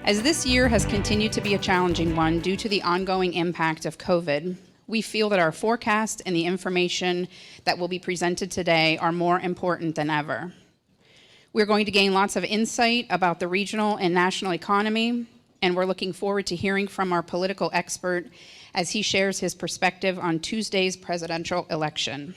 As this year has continued to be a challenging one due to the ongoing impact of COVID, we feel that our forecast and the information that will be presented today are more important than ever. We're going to gain lots of insight about the regional and national economy, and we're looking forward to hearing from our political expert as he shares his perspective on Tuesday's presidential election.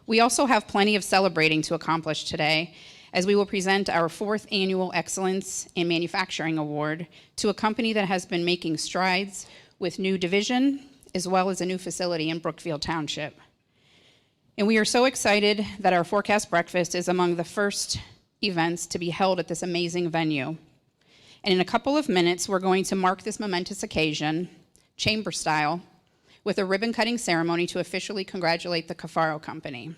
We also have plenty of celebrating to accomplish today, as we will present our 4th annual Excellence in Manufacturing Award to a company that has been making strides with new division, as well as a new facility in Brookfield Township. And we are so excited that our forecast breakfast is among the first events to be held at this amazing venue. And in a couple of minutes, we're going to mark this momentous occasion, chamber style, with a ribbon cutting ceremony to officially congratulate the Cafaro Company.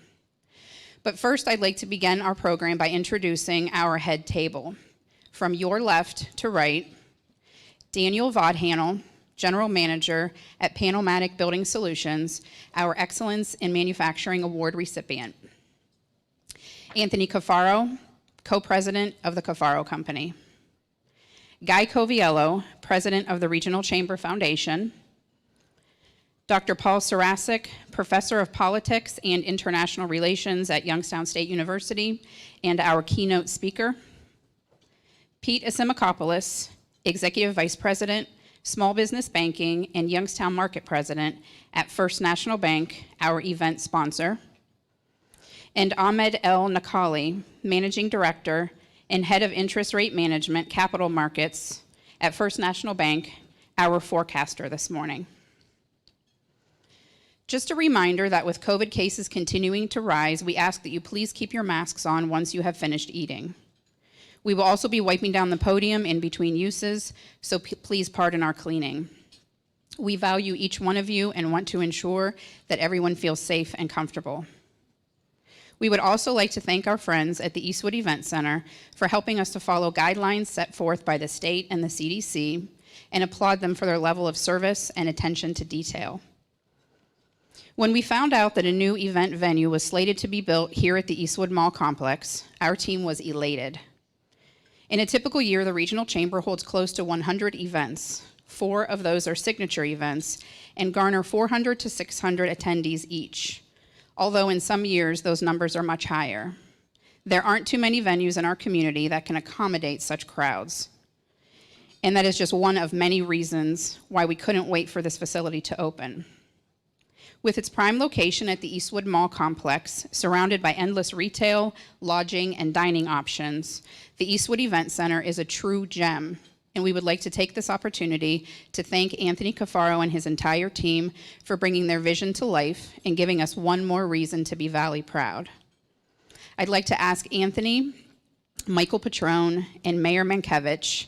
But first, I'd like to begin our program by introducing our head table. From your left to right, Daniel Vodhanel, General Manager at Panelmatic Building Solutions, our Excellence in Manufacturing Award recipient. Anthony Cafaro, Co-President of the Cafaro Company. Guy Coviello, President of the Regional Chamber Foundation. Dr. Paul Sarasic, Professor of Politics and International Relations at Youngstown State University, and our keynote speaker. Pete Asimakopoulos, Executive Vice President, Small Business Banking and Youngstown Market President at First National Bank, our event sponsor. And Ahmed El Nakali, Managing Director and Head of Interest Rate Management Capital Markets at First National Bank, our forecaster this morning. Just a reminder that with COVID cases continuing to rise, we ask that you please keep your masks on once you have finished eating. We will also be wiping down the podium in between uses, so please pardon our cleaning. We value each one of you and want to ensure that everyone feels safe and comfortable. We would also like to thank our friends at the Eastwood Event Center for helping us to follow guidelines set forth by the state and the CDC, and applaud them for their level of service and attention to detail. When we found out that a new event venue was slated to be built here at the Eastwood Mall complex, our team was elated. In a typical year, the Regional Chamber holds close to 100 events. 4 of those are signature events and garner 400 to 600 attendees each, although in some years those numbers are much higher. There aren't too many venues in our community that can accommodate such crowds. And that is just one of many reasons why we couldn't wait for this facility to open. With its prime location at the Eastwood Mall complex, surrounded by endless retail, lodging, and dining options, the Eastwood Event Center is a true gem, and we would like to take this opportunity to thank Anthony Cafaro and his entire team for bringing their vision to life and giving us one more reason to be Valley proud. I'd like to ask Anthony, Michael Patrone, and Mayor Mankiewicz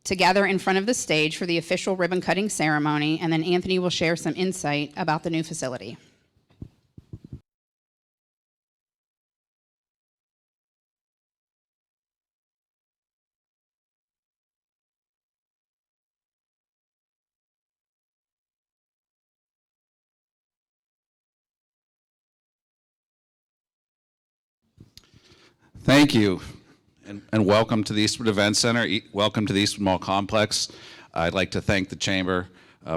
to gather in front of the stage for the official ribbon cutting ceremony, and then Anthony will share some insight about the new facility. Thank you. And welcome to the Eastwood Event Center. Welcome to the Eastwood Mall Complex. I'd like to thank the Chamber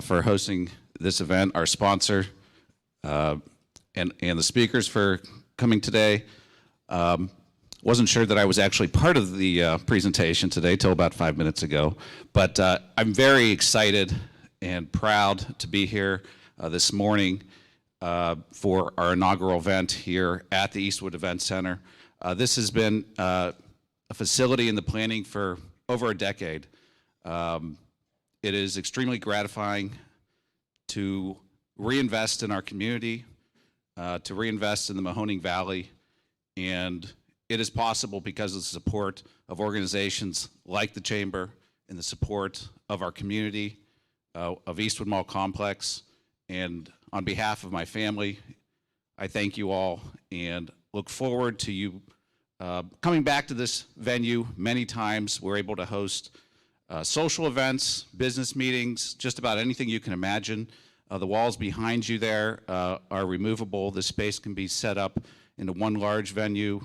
for hosting this event, our sponsor, and the speakers for coming today. Wasn't sure that I was actually part of the presentation today till about 5 minutes ago, but I'm very excited and proud to be here this morning for our inaugural event here at the Eastwood Event Center. This has been a facility in the planning for over a decade. It is extremely gratifying to reinvest in our community, to reinvest in the Mahoning Valley, and it is possible because of the support of organizations like the Chamber and the support of our community, of Eastwood Mall Complex. And on behalf of my family, I thank you all and look forward to you coming back to this venue many times. We're able to host social events, business meetings, just about anything you can imagine. The walls behind you there are removable. The space can be set up into one large venue,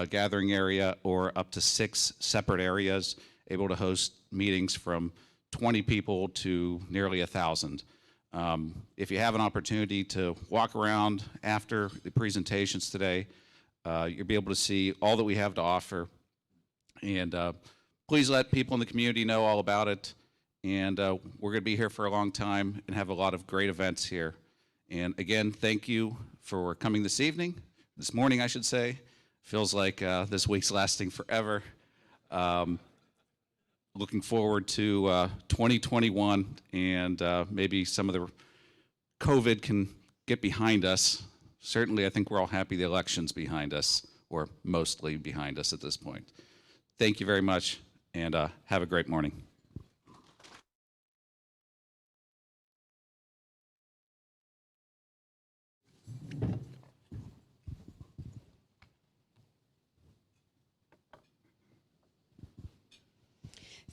gathering area, or up to 6 separate areas, able to host meetings from 20 people to nearly 1,000. If you have an opportunity to walk around after the presentations today, you'll be able to see all that we have to offer. And please let people in the community know all about it. And we're going to be here for a long time and have a lot of great events here. And again, thank you for coming this morning, I should say. Feels like this week's lasting forever. Looking forward to 2021, and maybe some of the COVID can get behind us. Certainly, I think we're all happy the election's behind us, or mostly behind us at this point. Thank you very much, and have a great morning.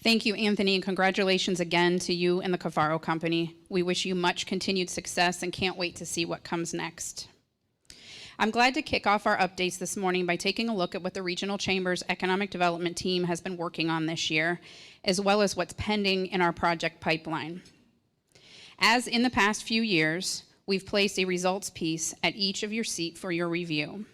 Thank you, Anthony, and congratulations again to you and the Cavaro Company. We wish you much continued success and can't wait to see what comes next. I'm glad to kick off our updates this morning by taking a look at what the Regional Chamber's Economic Development team has been working on this year, as well as what's pending in our project pipeline. As in the past few years, we've placed a results piece at each of your seat for your review.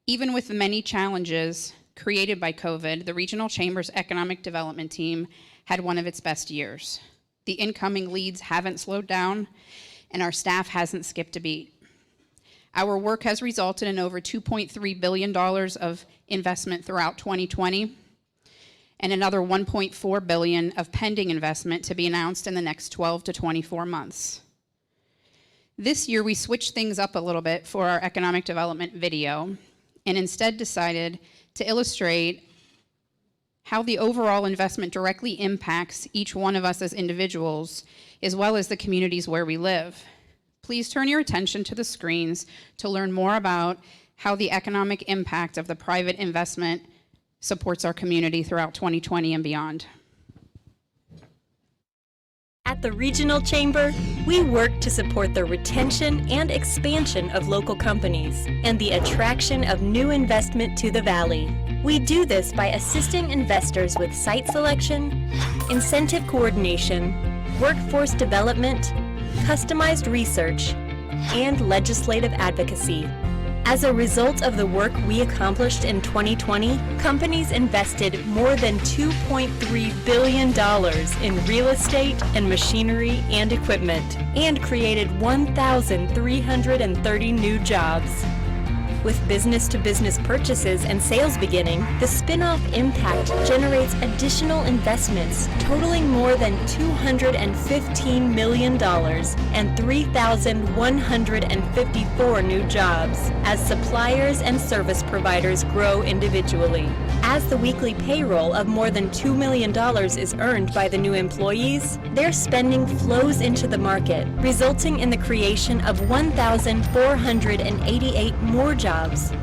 Even with the many challenges created by COVID, the Regional Chamber's Economic Development team had one of its best years. The incoming leads haven't slowed down, and our staff hasn't skipped a beat. Our work has resulted in over $2.3 billion of investment throughout 2020, and another $1.4 billion of pending investment to be announced in the next 12 to 24 months. This year, we switched things up a little bit for our economic development video, and instead decided to illustrate how the overall investment directly impacts each one of us as individuals, as well as the communities where we live. Please turn your attention to the screens to learn more about how the economic impact of the private investment supports our community throughout 2020 and beyond. At the Regional Chamber, we work to support the retention and expansion of local companies and the attraction of new investment to the Valley. We do this by assisting investors with site selection, incentive coordination, workforce development, customized research, and legislative advocacy. As a result of the work we accomplished in 2020, companies invested more than $2.3 billion in real estate and machinery and equipment, and created 1,330 new jobs. With business-to-business purchases and sales beginning, the spin-off impact generates additional investments totaling more than $215 million and 3,154 new jobs as suppliers and service providers grow individually. As the weekly payroll of more than $2 million is earned by the new employees, their spending flows into the market, resulting in the creation of 1,488 more jobs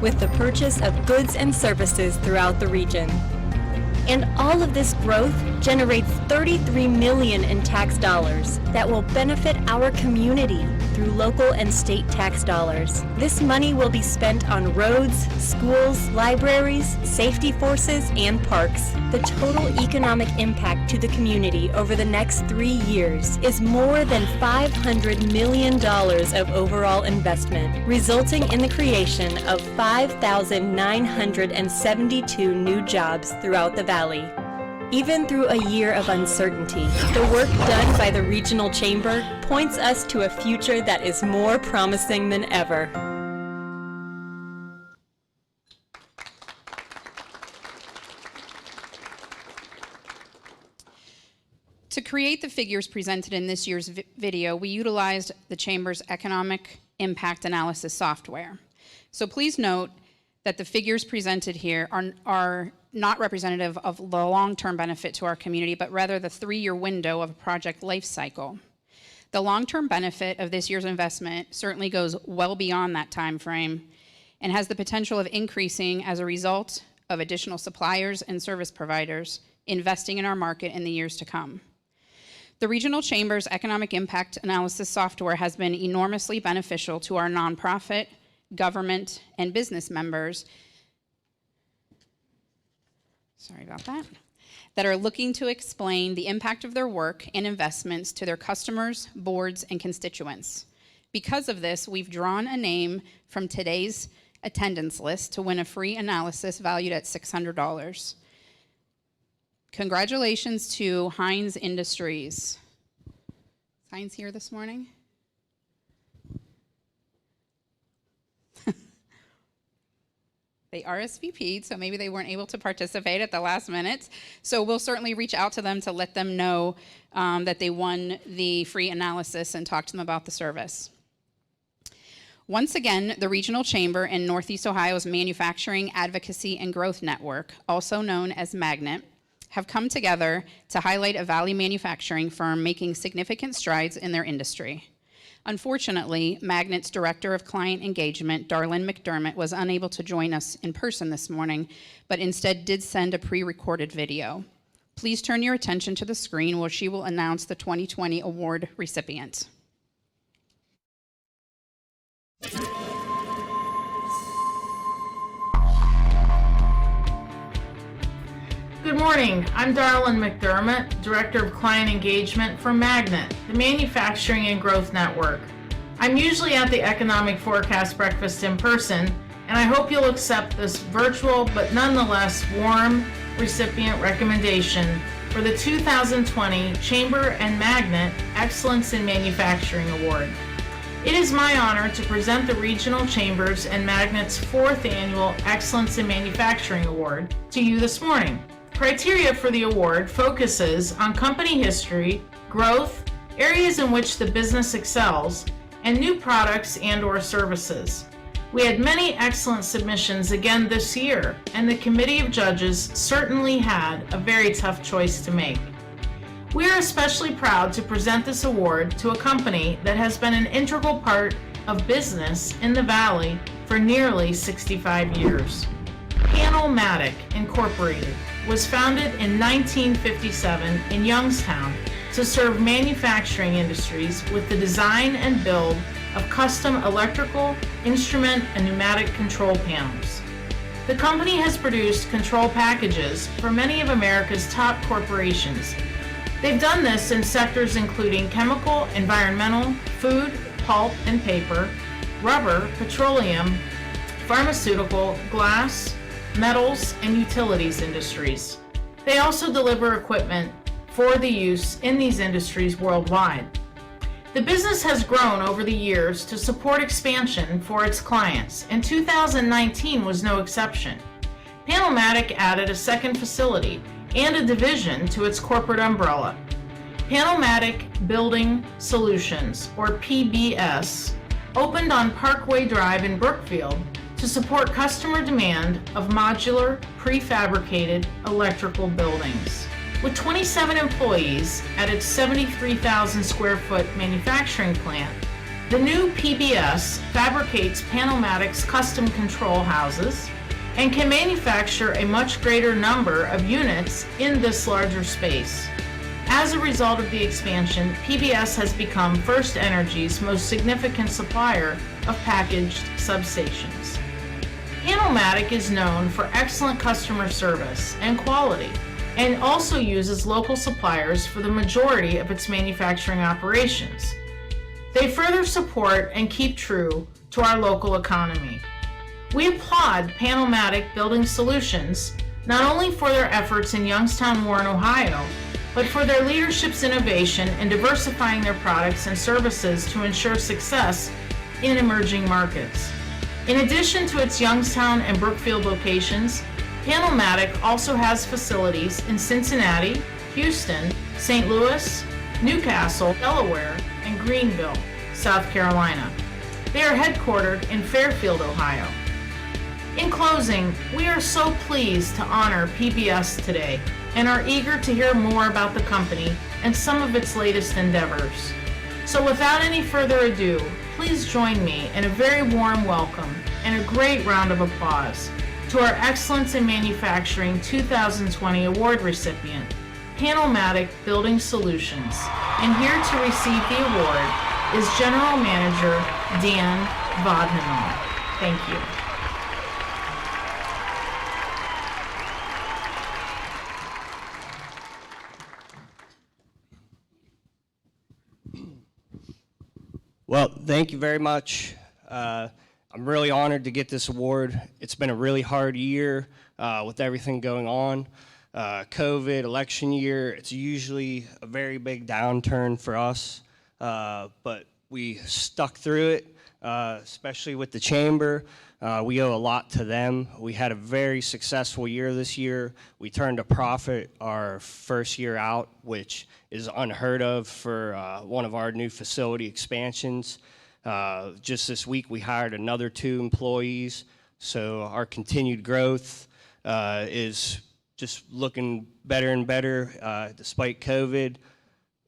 with the purchase of goods and services throughout the region. And all of this growth generates $33 million in tax dollars that will benefit our community through local and state tax dollars. This money will be spent on roads, schools, libraries, safety forces, and parks. The total economic impact to the community over the next 3 years is more than $500 million of overall investment, resulting in the creation of 5,972 new jobs throughout the Valley. Even through a year of uncertainty, the work done by the Regional Chamber points us to a future that is more promising than ever. To create the figures presented in this year's video, we utilized the Chamber's economic impact analysis software. So please note that the figures presented here are not representative of the long-term benefit to our community, but rather the 3-year window of a project life cycle. The long-term benefit of this year's investment certainly goes well beyond that time frame and has the potential of increasing as a result of additional suppliers and service providers investing in our market in the years to come. The Regional Chamber's economic impact analysis software has been enormously beneficial to our nonprofit, government, and business members, that are looking to explain the impact of their work and investments to their customers, boards, and constituents. Because of this, we've drawn a name from today's attendance list to win a free analysis valued at $600. Congratulations to Heinz Industries. Is Heinz here this morning? They RSVP'd, so maybe they weren't able to participate at the last minute. So we'll certainly reach out to them to let them know that they won the free analysis and talk to them about the service. Once again, the Regional Chamber and Northeast Ohio's Manufacturing Advocacy and Growth Network, also known as Magnet, have come together to highlight a Valley manufacturing firm making significant strides in their industry. Unfortunately, Magnet's Director of Client Engagement, Darlene McDermott, was unable to join us in person this morning, but instead did send a pre-recorded video. Please turn your attention to the screen where she will announce the 2020 award recipient. Good morning, I'm Darlene McDermott, Director of Client Engagement for Magnet, the Manufacturing and Growth Network. I'm usually at the Economic Forecast Breakfast in person, and I hope you'll accept this virtual but nonetheless warm recipient recommendation for the 2020 Chamber and Magnet Excellence in Manufacturing Award. It is my honor to present the Regional Chambers and Magnet's 4th Annual Excellence in Manufacturing Award to you this morning. Criteria for the award focuses on company history, growth, areas in which the business excels, and new products and/or services. We had many excellent submissions again this year, and the committee of judges certainly had a very tough choice to make. We are especially proud to present this award to a company that has been an integral part of business in the Valley for nearly 65 years. Panelmatic Incorporated was founded in 1957 in Youngstown to serve manufacturing industries with the design and build of custom electrical, instrument, and pneumatic control panels. The company has produced control packages for many of America's top corporations. They've done this in sectors including chemical, environmental, food, pulp and paper, rubber, petroleum, pharmaceutical, glass, metals, and utilities industries. They also deliver equipment for the use in these industries worldwide. The business has grown over the years to support expansion for its clients, and 2019 was no exception. Panelmatic added a second facility and a division to its corporate umbrella. Panelmatic Building Solutions, or PBS, opened on Parkway Drive in Brookfield to support customer demand of modular, prefabricated electrical buildings. With 27 employees at its 73,000 square foot manufacturing plant, the new PBS fabricates Panelmatic's custom control houses and can manufacture a much greater number of units in this larger space. As a result of the expansion, PBS has become First Energy's most significant supplier of packaged substations. Panelmatic is known for excellent customer service and quality, and also uses local suppliers for the majority of its manufacturing operations. They further support and keep true to our local economy. We applaud Panelmatic Building Solutions not only for their efforts in Youngstown-Warren, Ohio, but for their leadership's innovation in diversifying their products and services to ensure success in emerging markets. In addition to its Youngstown and Brookfield locations, Panelmatic also has facilities in Cincinnati, Houston, St. Louis, Newcastle, Delaware, and Greenville, South Carolina. They are headquartered in Fairfield, Ohio. In closing, we are so pleased to honor PBS today and are eager to hear more about the company and some of its latest endeavors. So without any further ado, please join me in a very warm welcome and a great round of applause to to our Excellence in Manufacturing 2020 award recipient, Panelmatic Building Solutions. And here to receive the award is General Manager Dan Vodmanol. Thank you. Well, thank you very much. I'm really honored to get this award. It's been a really hard year with everything going on. COVID, election year, it's usually a very big downturn for us, but we stuck through it, especially with the Chamber. We owe a lot to them. We had a very successful year this year. We turned a profit our first year out, which is unheard of for one of our new facility expansions. Just this week, we hired another 2 employees, so our continued growth is just looking better and better despite COVID.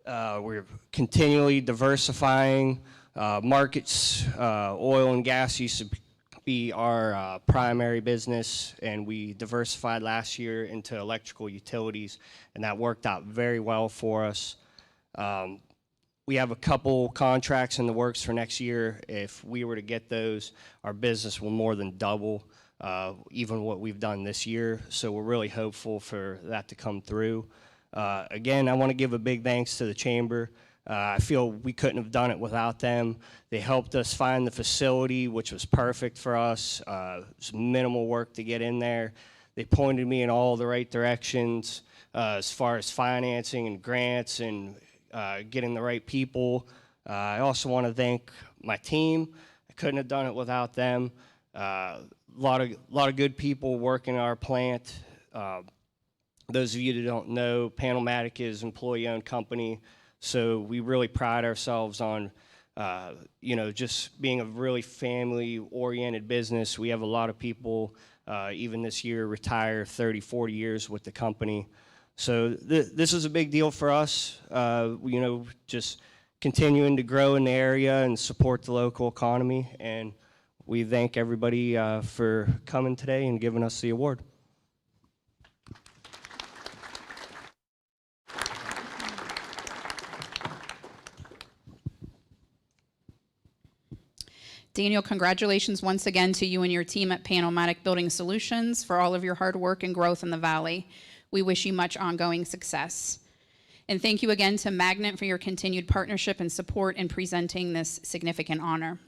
We're continually diversifying markets. Oil and gas used to be our primary business, and we diversified last year into electrical utilities, and that worked out very well for us. We have a couple contracts in the works for next year. If we were to get those, our business will more than double even what we've done this year. So we're really hopeful for that to come through. Again, I want to give a big thanks to the Chamber. I feel we couldn't have done it without them. They helped us find the facility, which was perfect for us. It was minimal work to get in there. They pointed me in all the right directions as far as financing and grants and getting the right people. I also want to thank my team. I couldn't have done it without them. A lot of good people working in our plant. Those of you that don't know, Panelmatic is an employee-owned company, so we really pride ourselves on just being a really family-oriented business. We have a lot of people, even this year, retire 30, 40 years with the company. So this is a big deal for us, just continuing to grow in the area and support the local economy. And we thank everybody for coming today and giving us the award. Daniel, congratulations once again to you and your team at Panelmatic Building Solutions for all of your hard work and growth in the Valley. We wish you much ongoing success. And thank you again to Magnet for your continued partnership and support in presenting this significant honor.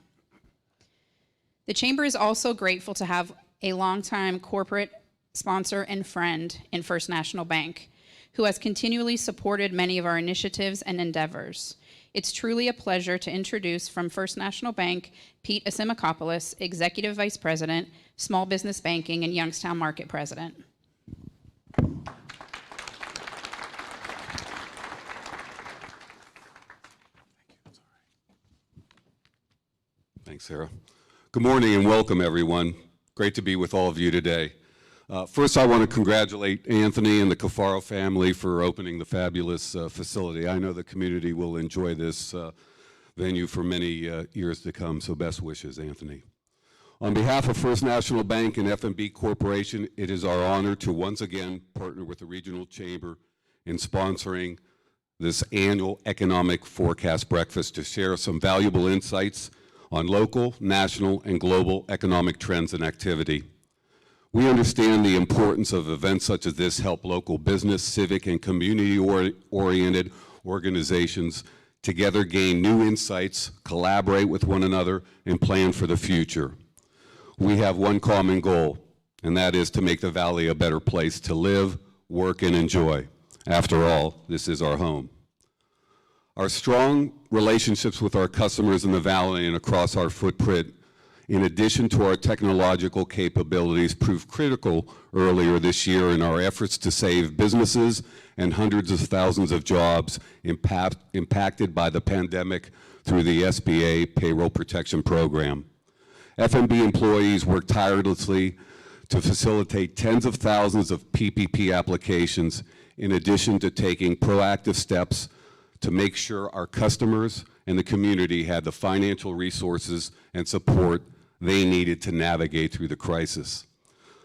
The Chamber is also grateful to have a longtime corporate sponsor and friend in First National Bank, who has continually supported many of our initiatives and endeavors. It's truly a pleasure to introduce from First National Bank, Pete Asimakopoulos, Executive Vice President, Small Business Banking and Youngstown Market President. Thanks, Sarah. Good morning and welcome, everyone. Great to be with all of you today. First, I want to congratulate Anthony and the Cafaro family for opening the fabulous facility. I know the community will enjoy this venue for many years to come, so best wishes, Anthony. On behalf of First National Bank and F&B Corporation, it is our honor to once again partner with the Regional Chamber in sponsoring this annual Economic Forecast Breakfast to share some valuable insights on local, national, and global economic trends and activity. We understand the importance of events such as this help local business, civic, and community-oriented organizations together gain new insights, collaborate with one another, and plan for the future. We have one common goal, and that is to make the Valley a better place to live, work, and enjoy. After all, this is our home. Our strong relationships with our customers in the Valley and across our footprint, in addition to our technological capabilities, proved critical earlier this year in our efforts to save businesses and hundreds of thousands of jobs impacted by the pandemic through the SBA Payroll Protection Program. F&B employees worked tirelessly to facilitate tens of thousands of PPP applications, in addition to taking proactive steps to make sure our customers and the community had the financial resources and support they needed to navigate through the crisis.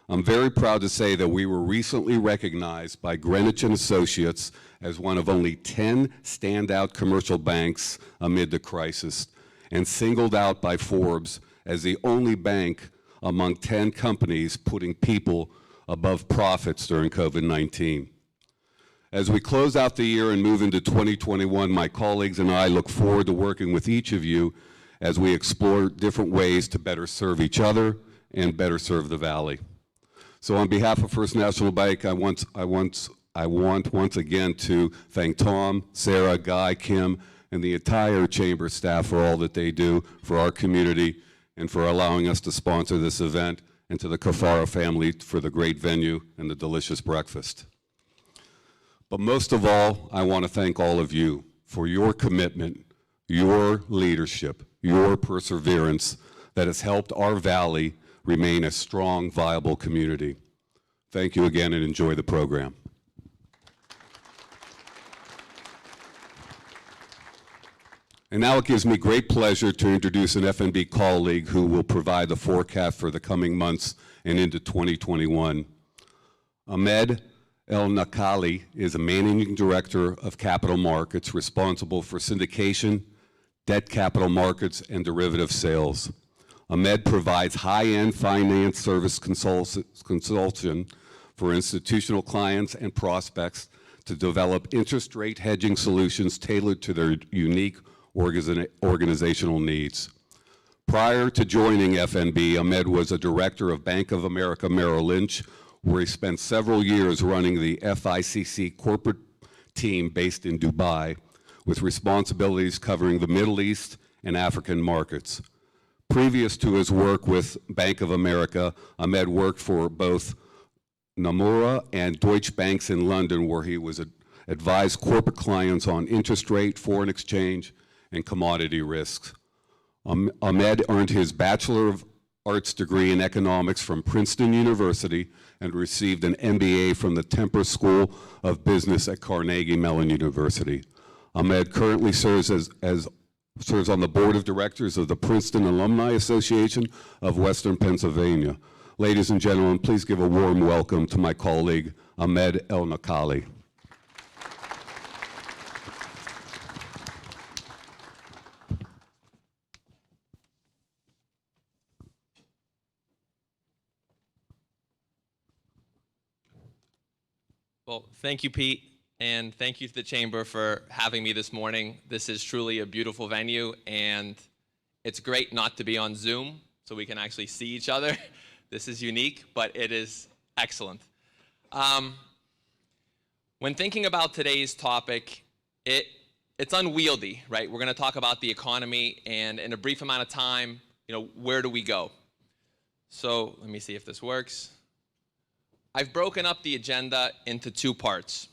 I'm very proud to say that we were recently recognized by Greenwich and Associates as one of only 10 standout commercial banks amid the crisis, and singled out by Forbes as the only bank among 10 companies putting people above profits during COVID-19. As we close out the year and move into 2021, my colleagues and I look forward to working with each of you as we explore different ways to better serve each other and better serve the Valley. So on behalf of First National Bank, I want once again to thank Tom, Sarah, Guy, Kim, and the entire Chamber staff for all that they do for our community and for allowing us to sponsor this event, and to the Cafaro family for the great venue and the delicious breakfast. But most of all, I want to thank all of you for your commitment, your leadership, your perseverance that has helped our Valley remain a strong, viable community. Thank you again and enjoy the program. And now it gives me great pleasure to introduce an FNB colleague who will provide the forecast for the coming months and into 2021. Ahmed El-Nakali is a managing director of capital markets responsible for syndication, debt capital markets, and derivative sales. Ahmed provides high-end finance service consultation for institutional clients and prospects to develop interest rate hedging solutions tailored to their unique organizational needs. Prior to joining FNB, Ahmed was a director of Bank of America Merrill Lynch, where he spent several years running the FICC corporate team based in Dubai, with responsibilities covering the Middle East and African markets. Previous to his work with Bank of America, Ahmed worked for both Nomura and Deutsche Banks in London, where he was advised corporate clients on interest rate, foreign exchange, and commodity risks. Ahmed earned his Bachelor of Arts degree in economics from Princeton University and received an MBA from the Temper School of Business at Carnegie Mellon University. Ahmed currently serves on the board of directors of the Princeton Alumni Association of Western Pennsylvania. Ladies and gentlemen, please give a warm welcome to my colleague, Ahmed El-Nakali. Well, thank you, Pete, and thank you to the Chamber for having me this morning. This is truly a beautiful venue, and it's great not to be on Zoom so we can actually see each other. This is unique, but it is excellent. When thinking about today's topic, it's unwieldy, right? We're going to talk about the economy, and in a brief amount of time, where do we go? So let me see if this works. I've broken up the agenda into two parts.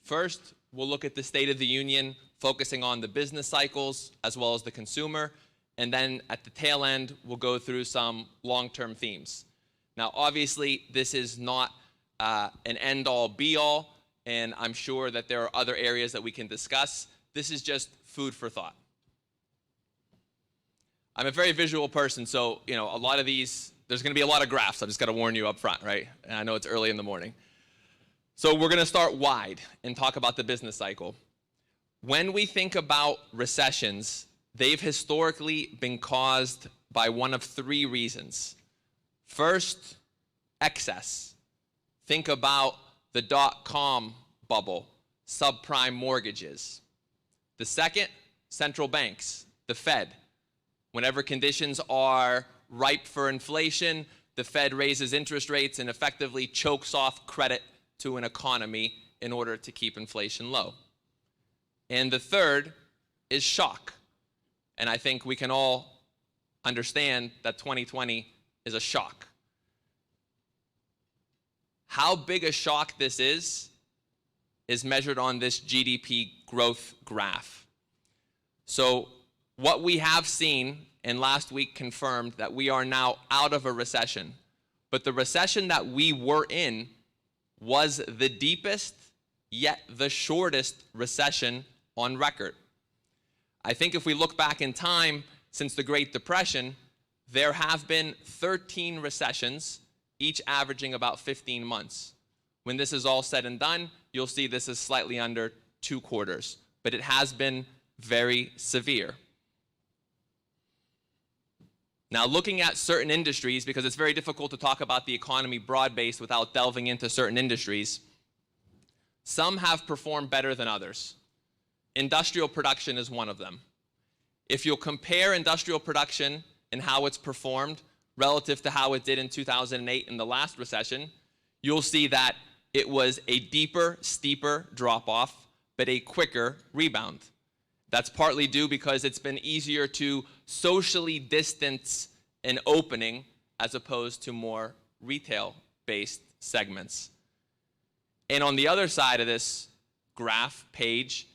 First, we'll look at the State of the Union, focusing on the business cycles as well as the consumer. And then at the tail end, we'll go through some long-term themes. Now, obviously, this is not an end-all, be-all, and I'm sure that there are other areas that we can discuss. This is just food for thought. I'm a very visual person, so a lot of these, there's going to be a lot of graphs. I just got to warn you up front, right? And I know it's early in the morning. So we're going to start wide and talk about the business cycle. When we think about recessions, they've historically been caused by one of three reasons. First, excess. Think about the dot-com bubble, subprime mortgages. The second, central banks, the Fed. Whenever conditions are ripe for inflation, the Fed raises interest rates and effectively chokes off credit to an economy in order to keep inflation low. And the third is shock. And I think we can all understand that 2020 is a shock. How big a shock this is measured on this GDP growth graph. So what we have seen, and last week confirmed, that we are now out of a recession. But the recession that we were in was the deepest, yet the shortest recession on record. I think if we look back in time, since the Great Depression, there have been 13 recessions, each averaging about 15 months. When this is all said and done, you'll see this is slightly under 2 quarters, but it has been very severe. Now, looking at certain industries, because it's very difficult to talk about the economy broad-based without delving into certain industries, some have performed better than others. Industrial production is one of them. If you'll compare industrial production and how it's performed relative to how it did in 2008 in the last recession, you'll see that it was a deeper, steeper drop-off, but a quicker rebound. That's partly due because it's been easier to socially distance an opening as opposed to more retail-based segments. And on the other side of this graph page,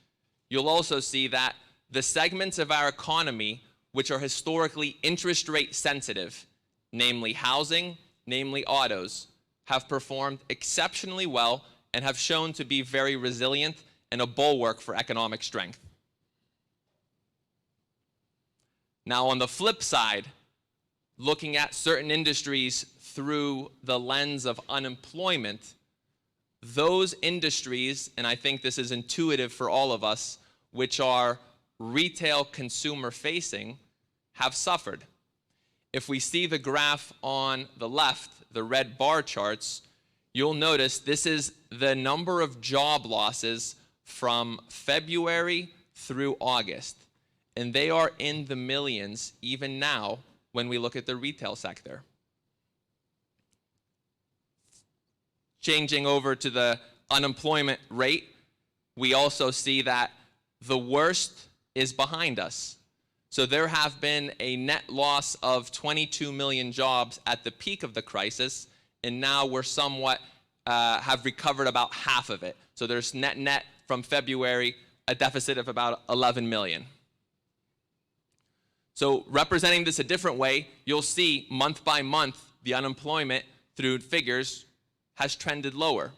you'll also see that the segments of our economy which are historically interest rate sensitive, namely housing, namely autos, have performed exceptionally well and have shown to be very resilient and a bulwark for economic strength. Now, on the flip side, looking at certain industries through the lens of unemployment, those industries, and I think this is intuitive for all of us, which are retail consumer facing, have suffered. If we see the graph on the left, the red bar charts, you'll notice this is the number of job losses from February through August. And they are in the millions even now when we look at the retail sector. Changing over to the unemployment rate, we also see that the worst is behind us. So there have been a net loss of 22 million jobs at the peak of the crisis, and now we're somewhat have recovered about half of it. So there's net from February, a deficit of about 11 million. So representing this a different way, you'll see month by month, the unemployment through figures has trended lower.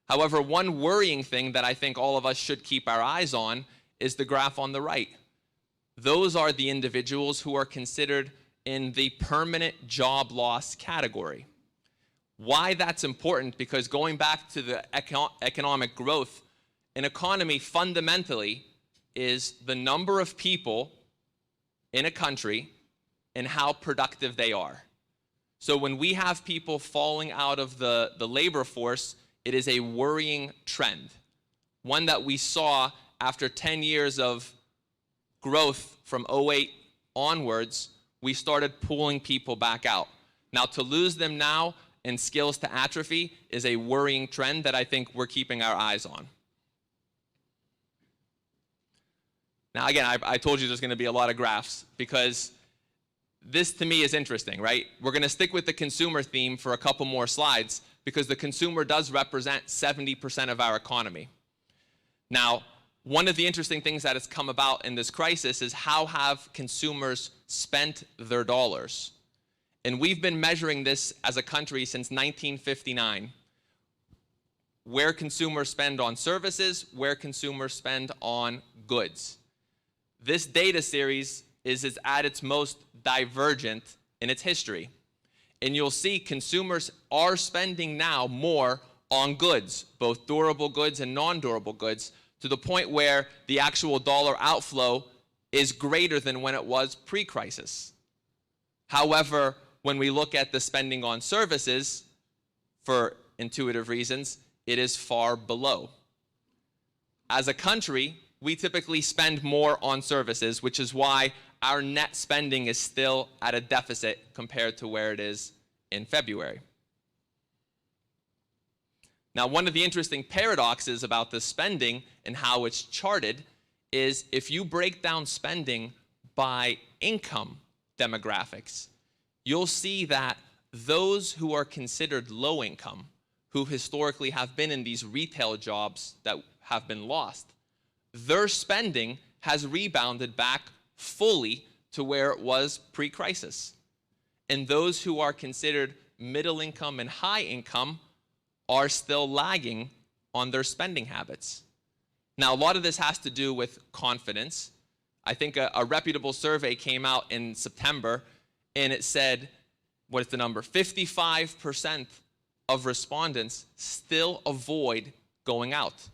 However, one worrying thing that I think all of us should keep our eyes on is the graph on the right. Those are the individuals who are considered in the permanent job loss category. Why that's important, because going back to the economic growth, an economy fundamentally is the number of people in a country and how productive they are. So when we have people falling out of the labor force, it is a worrying trend. One that we saw after 10 years of growth from 2008 onwards, we started pulling people back out. Now, to lose them now and skills to atrophy is a worrying trend that I think we're keeping our eyes on. Now, again, I told you there's going to be a lot of graphs because this to me is interesting, right? We're going to stick with the consumer theme for a couple more slides because the consumer does represent 70% of our economy. Now, one of the interesting things that has come about in this crisis is how have consumers spent their dollars? And we've been measuring this as a country since 1959. Where consumers spend on services, where consumers spend on goods. This data series is at its most divergent in its history. And you'll see consumers are spending now more on goods, both durable goods and non-durable goods, to the point where the actual dollar outflow is greater than when it was pre-crisis. However, when we look at the spending on services, for intuitive reasons, it is far below. As a country, we typically spend more on services, which is why our net spending is still at a deficit compared to where it is in February. Now, one of the interesting paradoxes about this spending and how it's charted is if you break down spending by income demographics, you'll see that those who are considered low income, who historically have been in these retail jobs that have been lost, their spending has rebounded back fully to where it was pre-crisis. And those who are considered middle income and high income are still lagging on their spending habits. Now, a lot of this has to do with confidence. I think a reputable survey came out in September, and it said what is the number? 55% of respondents still avoid going out.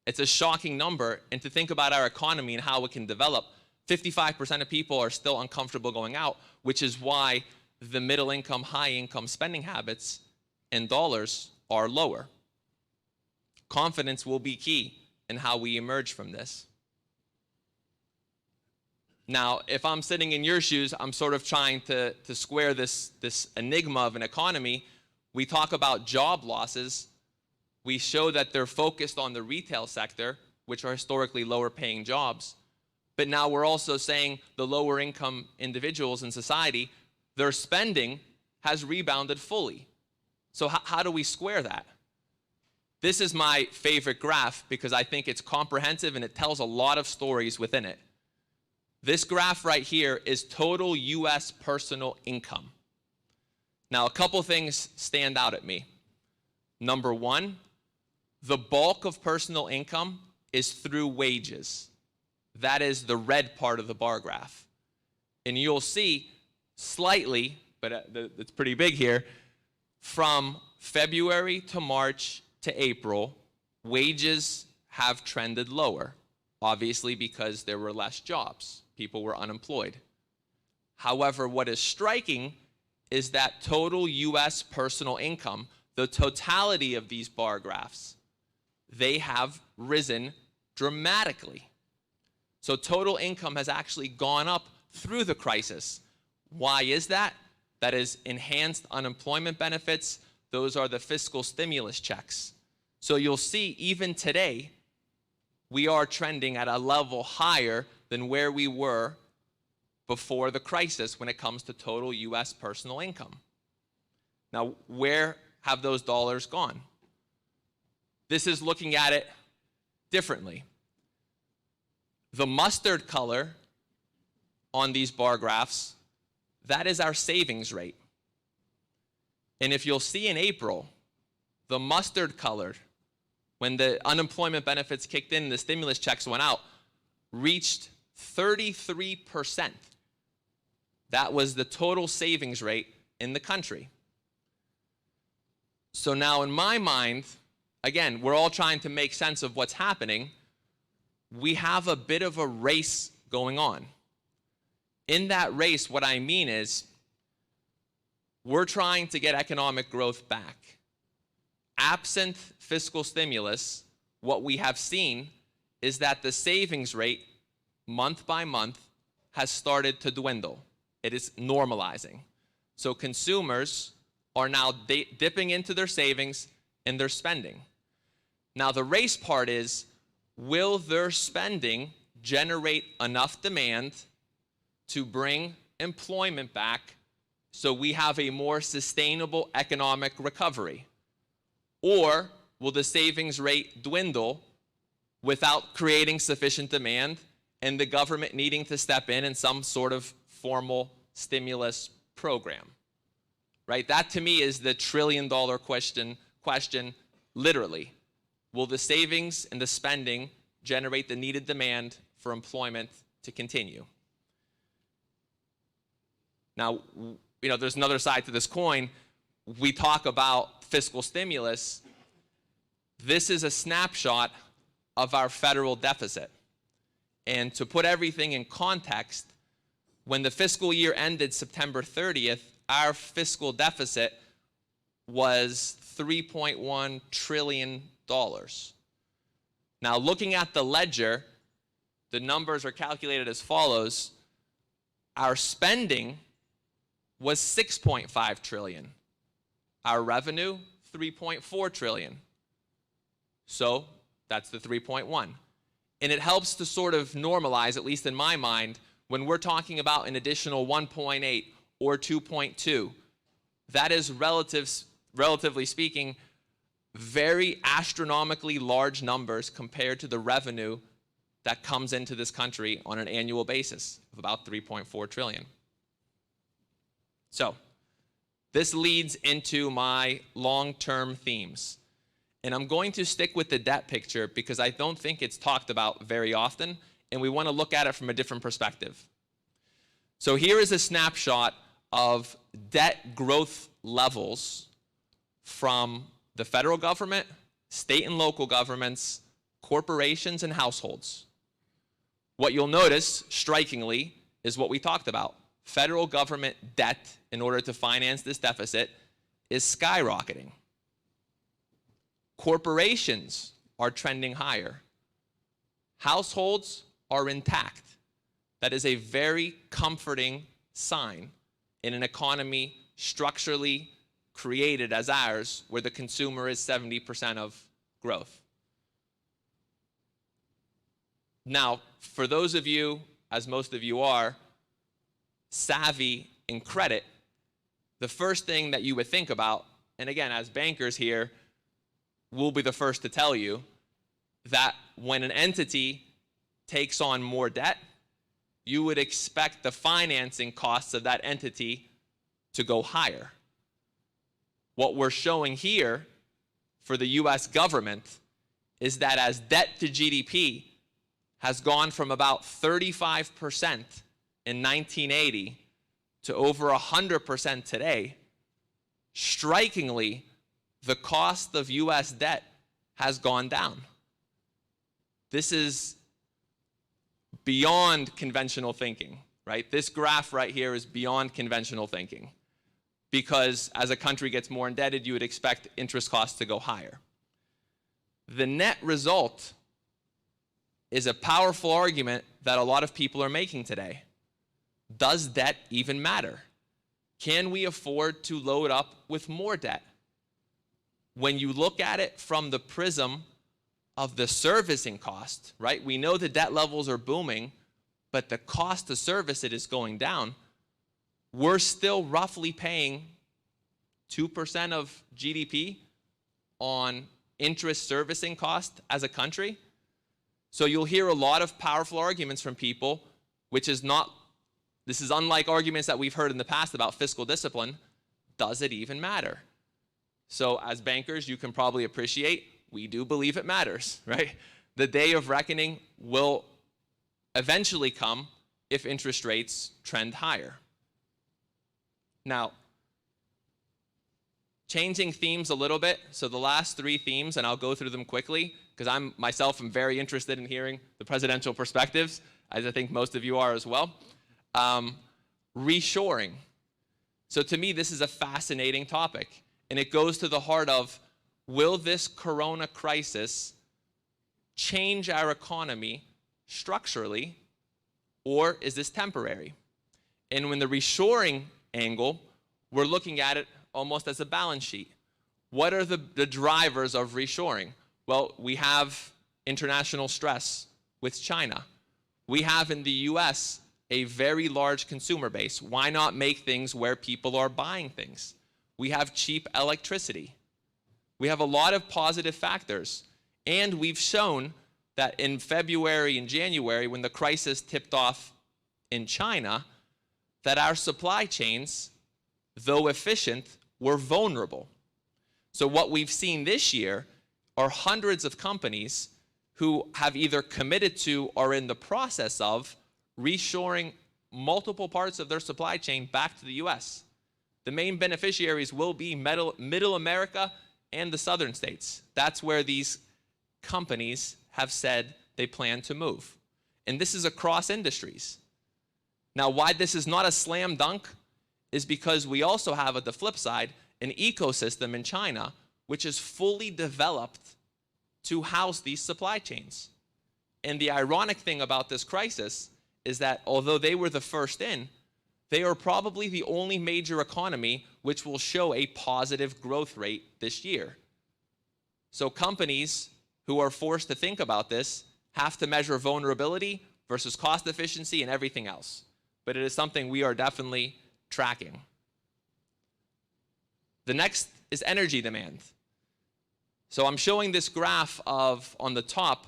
It's a shocking number, and to think about our economy and how it can develop, 55% of people are still uncomfortable going out, which is why the middle income, high income spending habits in dollars are lower. Confidence will be key in how we emerge from this. Now, if I'm sitting in your shoes, I'm sort of trying to square this enigma of an economy. We talk about job losses. We show that they're focused on the retail sector, which are historically lower paying jobs. But now we're also saying the lower income individuals in society, their spending has rebounded fully. So how do we square that? This is my favorite graph because I think it's comprehensive and it tells a lot of stories within it. This graph right here is total US personal income. Now, a couple things stand out at me. Number one, the bulk of personal income is through wages. That is the red part of the bar graph. And you'll see slightly, but it's pretty big here, from February to March to April, wages have trended lower, obviously because there were less jobs. People were unemployed. However, what is striking is that total US personal income, the totality of these bar graphs, they have risen dramatically. So total income has actually gone up through the crisis. Why is that? That is enhanced unemployment benefits. Those are the fiscal stimulus checks. So you'll see even today, we are trending at a level higher than where we were before the crisis when it comes to total US personal income. Now, where have those dollars gone? This is looking at it differently. The mustard color on these bar graphs, that is our savings rate. And if you'll see in April, the mustard colored, when the unemployment benefits kicked in, the stimulus checks went out, reached 33%. That was the total savings rate in the country. So now in my mind, again, we're all trying to make sense of what's happening. We have a bit of a race going on. In that race, what I mean is, we're trying to get economic growth back. Absent fiscal stimulus, what we have seen is that the savings rate, month by month, has started to dwindle. It is normalizing. So consumers are now dipping into their savings and their spending. Now the race part is, will their spending generate enough demand to bring employment back so we have a more sustainable economic recovery? Or will the savings rate dwindle without creating sufficient demand and the government needing to step in some sort of formal stimulus program? Right? That to me is the trillion-dollar question, literally. Will the savings and the spending generate the needed demand for employment to continue? Now, there's another side to this coin. We talk about fiscal stimulus. This is a snapshot of our federal deficit. And to put everything in context, when the fiscal year ended September 30th, our fiscal deficit was $3.1 trillion. Now, looking at the ledger, the numbers are calculated as follows. Our spending was $6.5 trillion. Our revenue, $3.4 trillion. So that's the 3.1. And it helps to sort of normalize, at least in my mind, when we're talking about an additional 1.8 or 2.2. That is, relatively speaking, very astronomically large numbers compared to the revenue that comes into this country on an annual basis of about 3.4 trillion. So this leads into my long-term themes. And I'm going to stick with the debt picture because I don't think it's talked about very often, and we want to look at it from a different perspective. So here is a snapshot of debt growth levels from the federal government, state and local governments, corporations, and households. What you'll notice, strikingly, is what we talked about. Federal government debt, in order to finance this deficit, is skyrocketing. Corporations are trending higher. Households are intact. That is a very comforting sign in an economy structurally created as ours, where the consumer is 70% of growth. Now, for those of you, as most of you are, savvy in credit, the first thing that you would think about, and again, as bankers here, we'll be the first to tell you, that when an entity takes on more debt, you would expect the financing costs of that entity to go higher. What we're showing here for the US government is that as debt to GDP has gone from about 35% in 1980 to over 100% today, strikingly, the cost of US debt has gone down. This is beyond conventional thinking, right? This graph right here is beyond conventional thinking, because as a country gets more indebted, you would expect interest costs to go higher. The net result is a powerful argument that a lot of people are making today. Does debt even matter? Can we afford to load up with more debt? When you look at it from the prism of the servicing cost, right? We know the debt levels are booming, but the cost to service it is going down. We're still roughly paying 2% of GDP on interest servicing cost as a country. So you'll hear a lot of powerful arguments from people, this is unlike arguments that we've heard in the past about fiscal discipline. Does it even matter? So as bankers, you can probably appreciate, we do believe it matters, right? The day of reckoning will eventually come if interest rates trend higher. Now, changing themes a little bit. So the last three themes, and I'll go through them quickly, because I'm very interested in hearing the presidential perspectives, as I think most of you are as well. Reshoring. So to me, this is a fascinating topic, and it goes to the heart of, will this corona crisis change our economy structurally, or is this temporary? And when the reshoring angle, we're looking at it almost as a balance sheet. What are the drivers of reshoring? Well, we have international stress with China. We have in the US a very large consumer base. Why not make things where people are buying things? We have cheap electricity. We have a lot of positive factors. And we've shown that in February and January, when the crisis tipped off in China, that our supply chains, though efficient, were vulnerable. So what we've seen this year are hundreds of companies who have either committed to or in the process of reshoring multiple parts of their supply chain back to the US. The main beneficiaries will be Middle America and the southern states. That's where these companies have said they plan to move. And this is across industries. Now, why this is not a slam dunk is because we also have, at the flip side, an ecosystem in China which is fully developed to house these supply chains. And the ironic thing about this crisis is that although they were the first in, they are probably the only major economy which will show a positive growth rate this year. So companies who are forced to think about this have to measure vulnerability versus cost efficiency and everything else. But it is something we are definitely tracking. The next is energy demand. So I'm showing this graph of, on the top,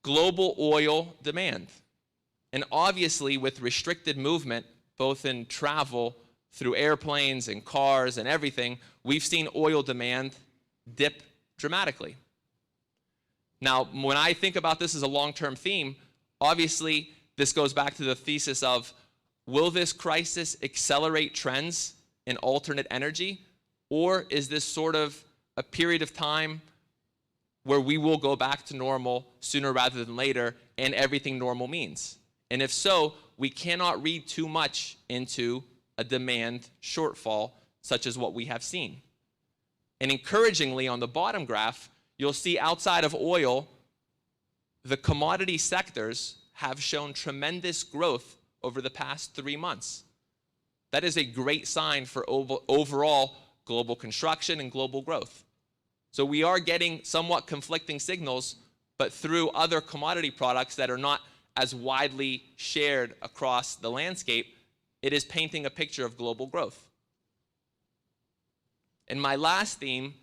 global oil demand. And obviously with restricted movement, both in travel, through airplanes and cars and everything, we've seen oil demand dip dramatically. Now, when I think about this as a long-term theme, obviously this goes back to the thesis of Will this crisis accelerate trends in alternate energy? Or is this sort of a period of time where we will go back to normal sooner rather than later, and everything normal means? And if so, we cannot read too much into a demand shortfall such as what we have seen. And encouragingly, on the bottom graph, you'll see outside of oil, the commodity sectors have shown tremendous growth over the past 3 months. That is a great sign for overall global construction and global growth. So we are getting somewhat conflicting signals, but through other commodity products that are not as widely shared across the landscape, it is painting a picture of global growth. And my last theme,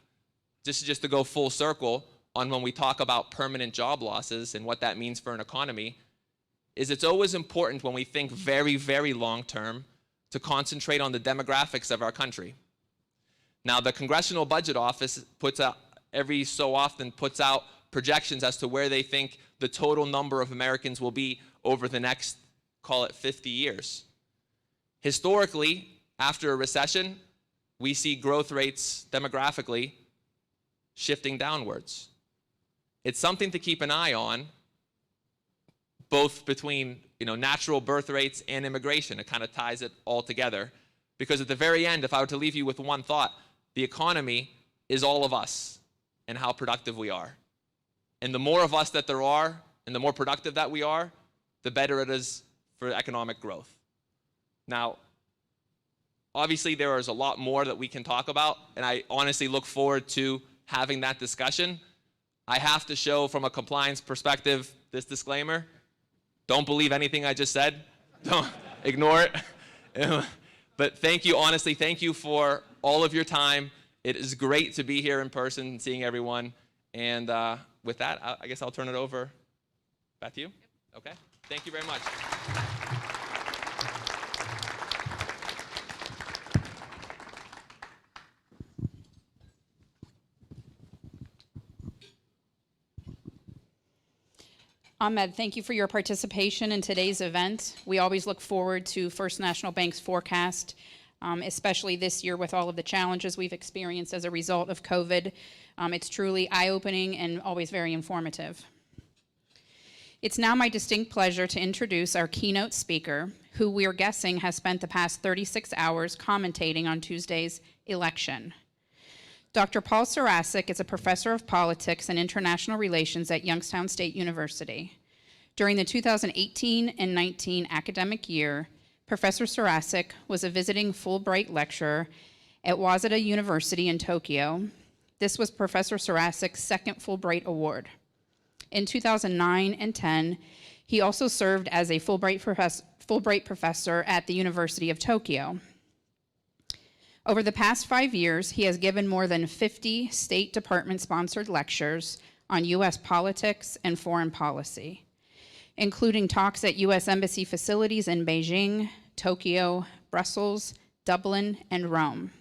just to go full circle on when we talk about permanent job losses and what that means for an economy, is it's always important when we think very, very long term to concentrate on the demographics of our country. Now, the Congressional Budget Office every so often puts out projections as to where they think the total number of Americans will be over the next, call it 50 years. Historically, after a recession, we see growth rates demographically shifting downwards. It's something to keep an eye on, both between natural birth rates and immigration. It kind of ties it all together. Because at the very end, if I were to leave you with one thought, the economy is all of us and how productive we are. And the more of us that there are, and the more productive that we are, the better it is for economic growth. Now, obviously there is a lot more that we can talk about, and I honestly look forward to having that discussion. I have to show from a compliance perspective this disclaimer. Don't believe anything I just said. Don't ignore it. But thank you, honestly, thank you for all of your time. It is great to be here in person and seeing everyone. And with that, I guess I'll turn it over back to you. Okay, thank you very much. Ahmed, thank you for your participation in today's event. We always look forward to First National Bank's forecast, especially this year with all of the challenges we've experienced as a result of COVID. It's truly eye-opening and always very informative. It's now my distinct pleasure to introduce our keynote speaker, who we are guessing has spent the past 36 hours commentating on Tuesday's election. Dr. Paul Sarasik is a professor of politics and international relations at Youngstown State University. During the 2018 and 19 academic year, Professor Sarasik was a visiting Fulbright lecturer at Waseda University in Tokyo. This was Professor Sarasik's second Fulbright Award. In 2009 and 10, he also served as a Fulbright professor at the University of Tokyo. Over the past 5 years, he has given more than 50 State Department-sponsored lectures on U.S. politics and foreign policy, including talks at U.S. Embassy facilities in Beijing, Tokyo, Brussels, Dublin, and Rome.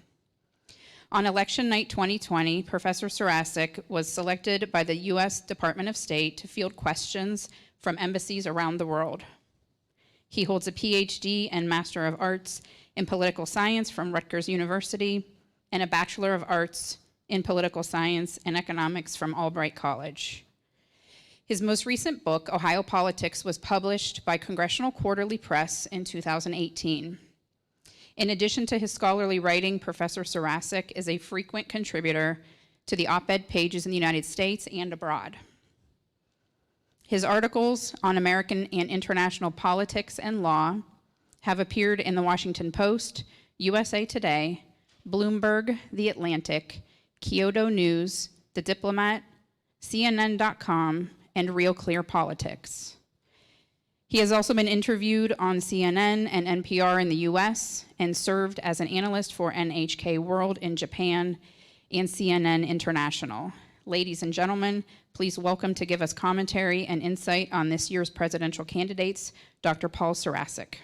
On election night 2020, Professor Sarasik was selected by the U.S. Department of State to field questions from embassies around the world. He holds a PhD and Master of Arts in Political Science from Rutgers University and a Bachelor of Arts in Political Science and Economics from Albright College. His most recent book, Ohio Politics, was published by Congressional Quarterly Press in 2018. In addition to his scholarly writing, Professor Sarasik is a frequent contributor to the op-ed pages in the United States and abroad. His articles on American and international politics and law have appeared in the Washington Post, USA Today, Bloomberg, The Atlantic, Kyoto News, The Diplomat, CNN.com, and Real Clear Politics. He has also been interviewed on CNN and NPR in the US and served as an analyst for NHK World in Japan and CNN International. Ladies and gentlemen, please welcome to give us commentary and insight on this year's presidential candidates, Dr. Paul Sarasik.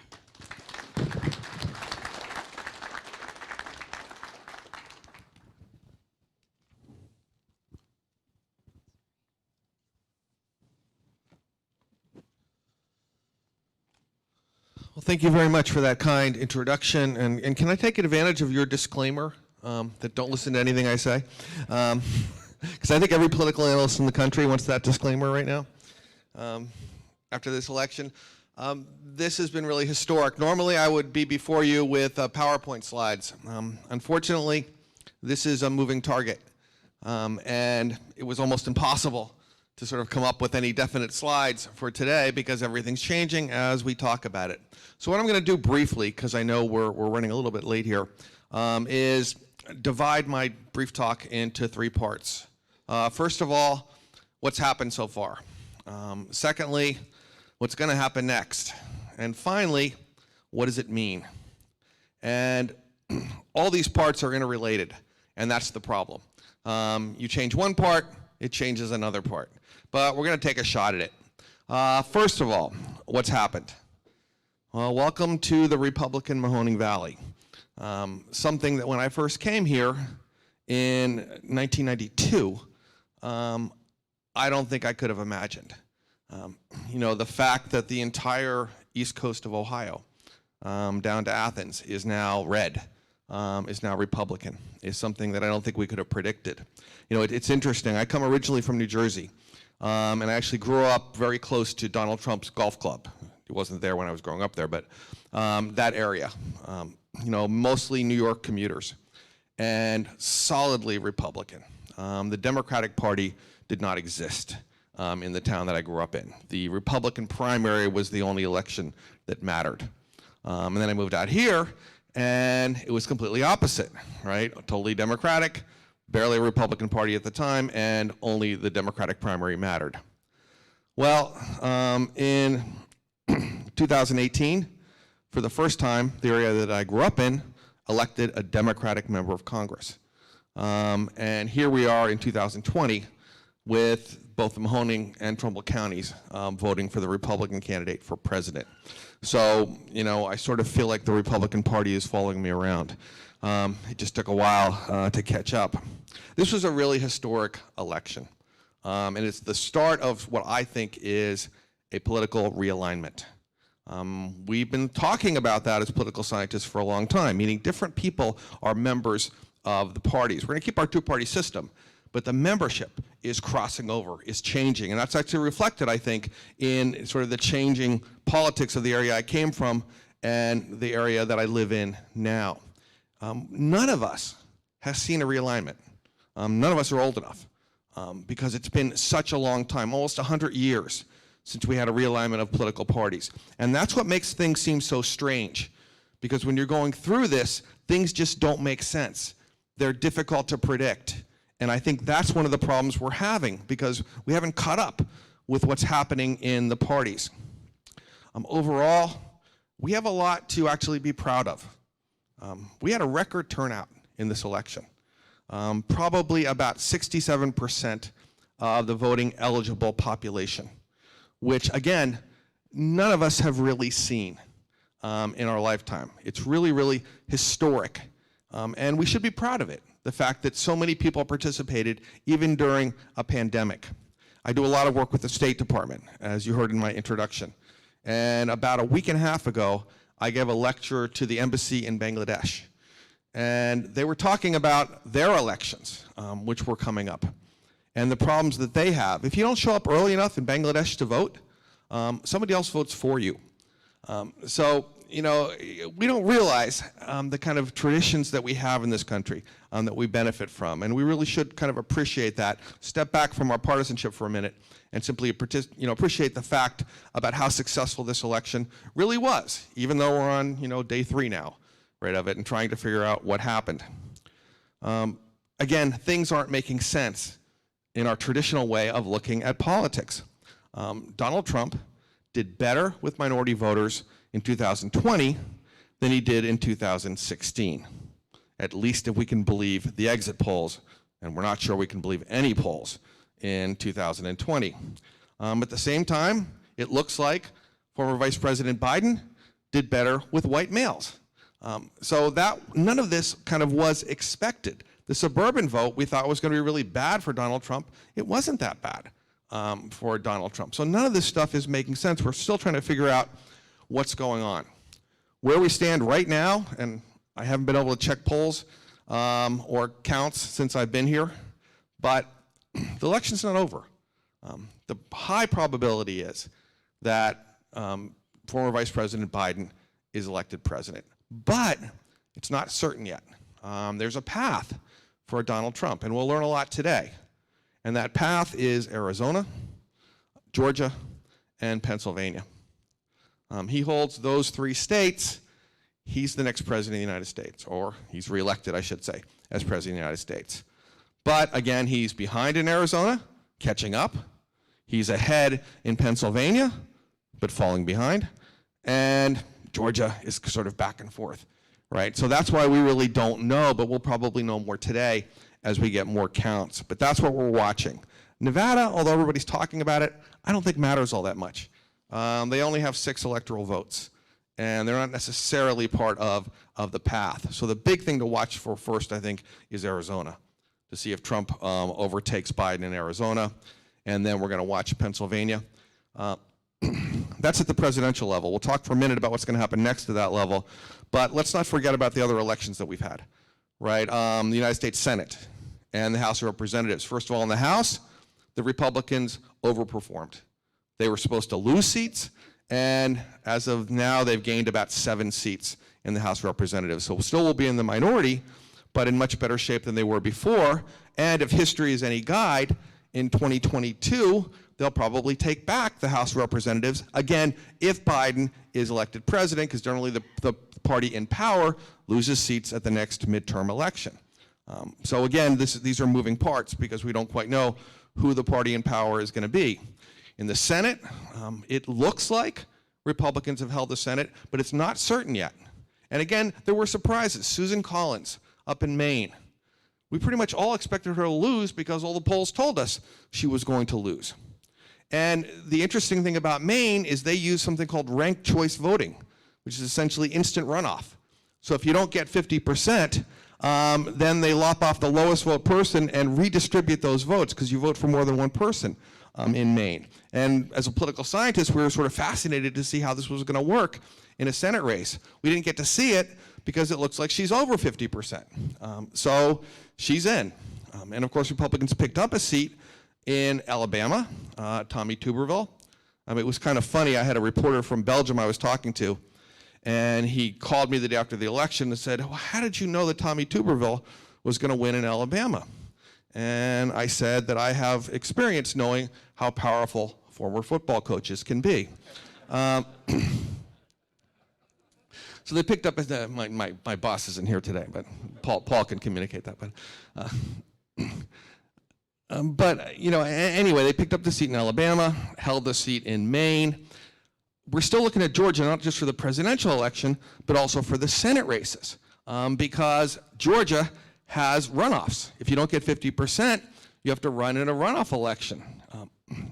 Well, thank you very much for that kind introduction. And can I take advantage of your disclaimer that don't listen to anything I say? Because I think every political analyst in the country wants that disclaimer right now after this election. This has been really historic. Normally, I would be before you with PowerPoint slides. Unfortunately, this is a moving target. And it was almost impossible to sort of come up with any definite slides for today because everything's changing as we talk about it. So what I'm going to do briefly, because I know we're running a little bit late here, is divide my brief talk into three parts. First of all, what's happened so far. Secondly, what's going to happen next. And finally, what does it mean? And all these parts are interrelated, and that's the problem. You change one part, it changes another part. But we're going to take a shot at it. First of all, what's happened? Well, welcome to the Republican Mahoning Valley. Something that when I first came here in 1992, I don't think I could have imagined. You know, the fact that the entire east coast of Ohio, down to Athens, is now red, is now Republican, is something that I don't think we could have predicted. You know, it's interesting. I come originally from New Jersey, and I actually grew up very close to Donald Trump's golf club. It wasn't there when I was growing up there, but that area. You know, mostly New York commuters, and solidly Republican. The Democratic Party did not exist in the town that I grew up in. The Republican primary was the only election that mattered. And then I moved out here, and it was completely opposite, right? Totally Democratic, barely a Republican Party at the time, and only the Democratic primary mattered. Well, in 2018, for the first time, the area that I grew up in elected a Democratic member of Congress. And here we are in 2020 with both the Mahoning and Trumbull counties voting for the Republican candidate for president. So, you know, I sort of feel like the Republican Party is following me around. It just took a while to catch up. This was a really historic election. And it's the start of what I think is a political realignment. We've been talking about that as political scientists for a long time, meaning different people are members of the parties. We're going to keep our two-party system, but the membership is crossing over, is changing, and that's actually reflected, I think, in sort of the changing politics of the area I came from and the area that I live in now. None of us has seen a realignment. None of us are old enough because it's been such a long time, almost 100 years since we had a realignment of political parties. And that's what makes things seem so strange, because when you're going through this, things just don't make sense. They're difficult to predict. And I think that's one of the problems we're having, because we haven't caught up with what's happening in the parties. Overall, we have a lot to actually be proud of. We had a record turnout in this election. Probably about 67% of the voting eligible population, which, again, none of us have really seen in our lifetime. It's really, really historic, and we should be proud of it, the fact that so many people participated even during a pandemic. I do a lot of work with the State Department, as you heard in my introduction, and about a week and a half ago, I gave a lecture to the embassy in Bangladesh, and they were talking about their elections, which were coming up, and the problems that they have. If you don't show up early enough in Bangladesh to vote, somebody else votes for you. So, you know, we don't realize the kind of traditions that we have in this country that we benefit from, and we really should kind of appreciate that, step back from our partisanship for a minute, and simply appreciate the fact about how successful this election really was, even though we're on day 3 now, right, of it, and trying to figure out what happened. Again, things aren't making sense in our traditional way of looking at politics. Donald Trump did better with minority voters in 2020 than he did in 2016, at least if we can believe the exit polls, and we're not sure we can believe any polls in 2020. At the same time, it looks like former Vice President Biden did better with white males. So that none of this kind of was expected. The suburban vote we thought was going to be really bad for Donald Trump. It wasn't that bad for Donald Trump. So none of this stuff is making sense. We're still trying to figure out what's going on. where we stand right now, and I haven't been able to check polls or counts since I've been here, but the election's not over. The high probability is that former Vice President Biden is elected president, but it's not certain yet. There's a path for Donald Trump, and we'll learn a lot today. And that path is Arizona, Georgia, and Pennsylvania. He holds those 3 states. He's the next president of the United States, or he's reelected, I should say, as president of the United States. But again, he's behind in Arizona, catching up. He's ahead in Pennsylvania, but falling behind. And Georgia is sort of back and forth, right? So that's why we really don't know, but we'll probably know more today as we get more counts. But that's what we're watching. Nevada, although everybody's talking about it, I don't think matters all that much. They only have 6 electoral votes, and they're not necessarily part of the path. So the big thing to watch for first, I think, is Arizona, to see if Trump overtakes Biden in Arizona, and then we're going to watch Pennsylvania. That's at the presidential level. We'll talk for a minute about what's going to happen next to that level, but let's not forget about the other elections that we've had, right? The United States Senate and the House of Representatives. First of all, in the House, the Republicans overperformed. They were supposed to lose seats, and as of now, they've gained about 7 seats in the House of Representatives. So still will be in the minority, but in much better shape than they were before. And if history is any guide, in 2022, they'll probably take back the House of Representatives, again, if Biden is elected president, because generally the party in power loses seats at the next midterm election. So again, these are moving parts because we don't quite know who the party in power is going to be. In the Senate, it looks like Republicans have held the Senate, but it's not certain yet. And again, there were surprises. Susan Collins up in Maine. We pretty much all expected her to lose because all the polls told us she was going to lose. And the interesting thing about Maine is they use something called ranked choice voting, which is essentially instant runoff. So if you don't get 50%, then they lop off the lowest vote person and redistribute those votes because you vote for more than one person in Maine. And as a political scientist, we were sort of fascinated to see how this was going to work in a Senate race. We didn't get to see it because it looks like she's over 50%. So she's in. And of course, Republicans picked up a seat in Alabama, Tommy Tuberville. It was kind of funny. I had a reporter from Belgium I was talking to, and he called me the day after the election and said, well, how did you know that Tommy Tuberville was going to win in Alabama? And I said that I have experience knowing how powerful former football coaches can be. So they picked up, my boss isn't here today, but Paul can communicate that. But you know, anyway, they picked up the seat in Alabama, held the seat in Maine. We're still looking at Georgia, not just for the presidential election, but also for the Senate races, because Georgia has runoffs. If you don't get 50%, you have to run in a runoff election.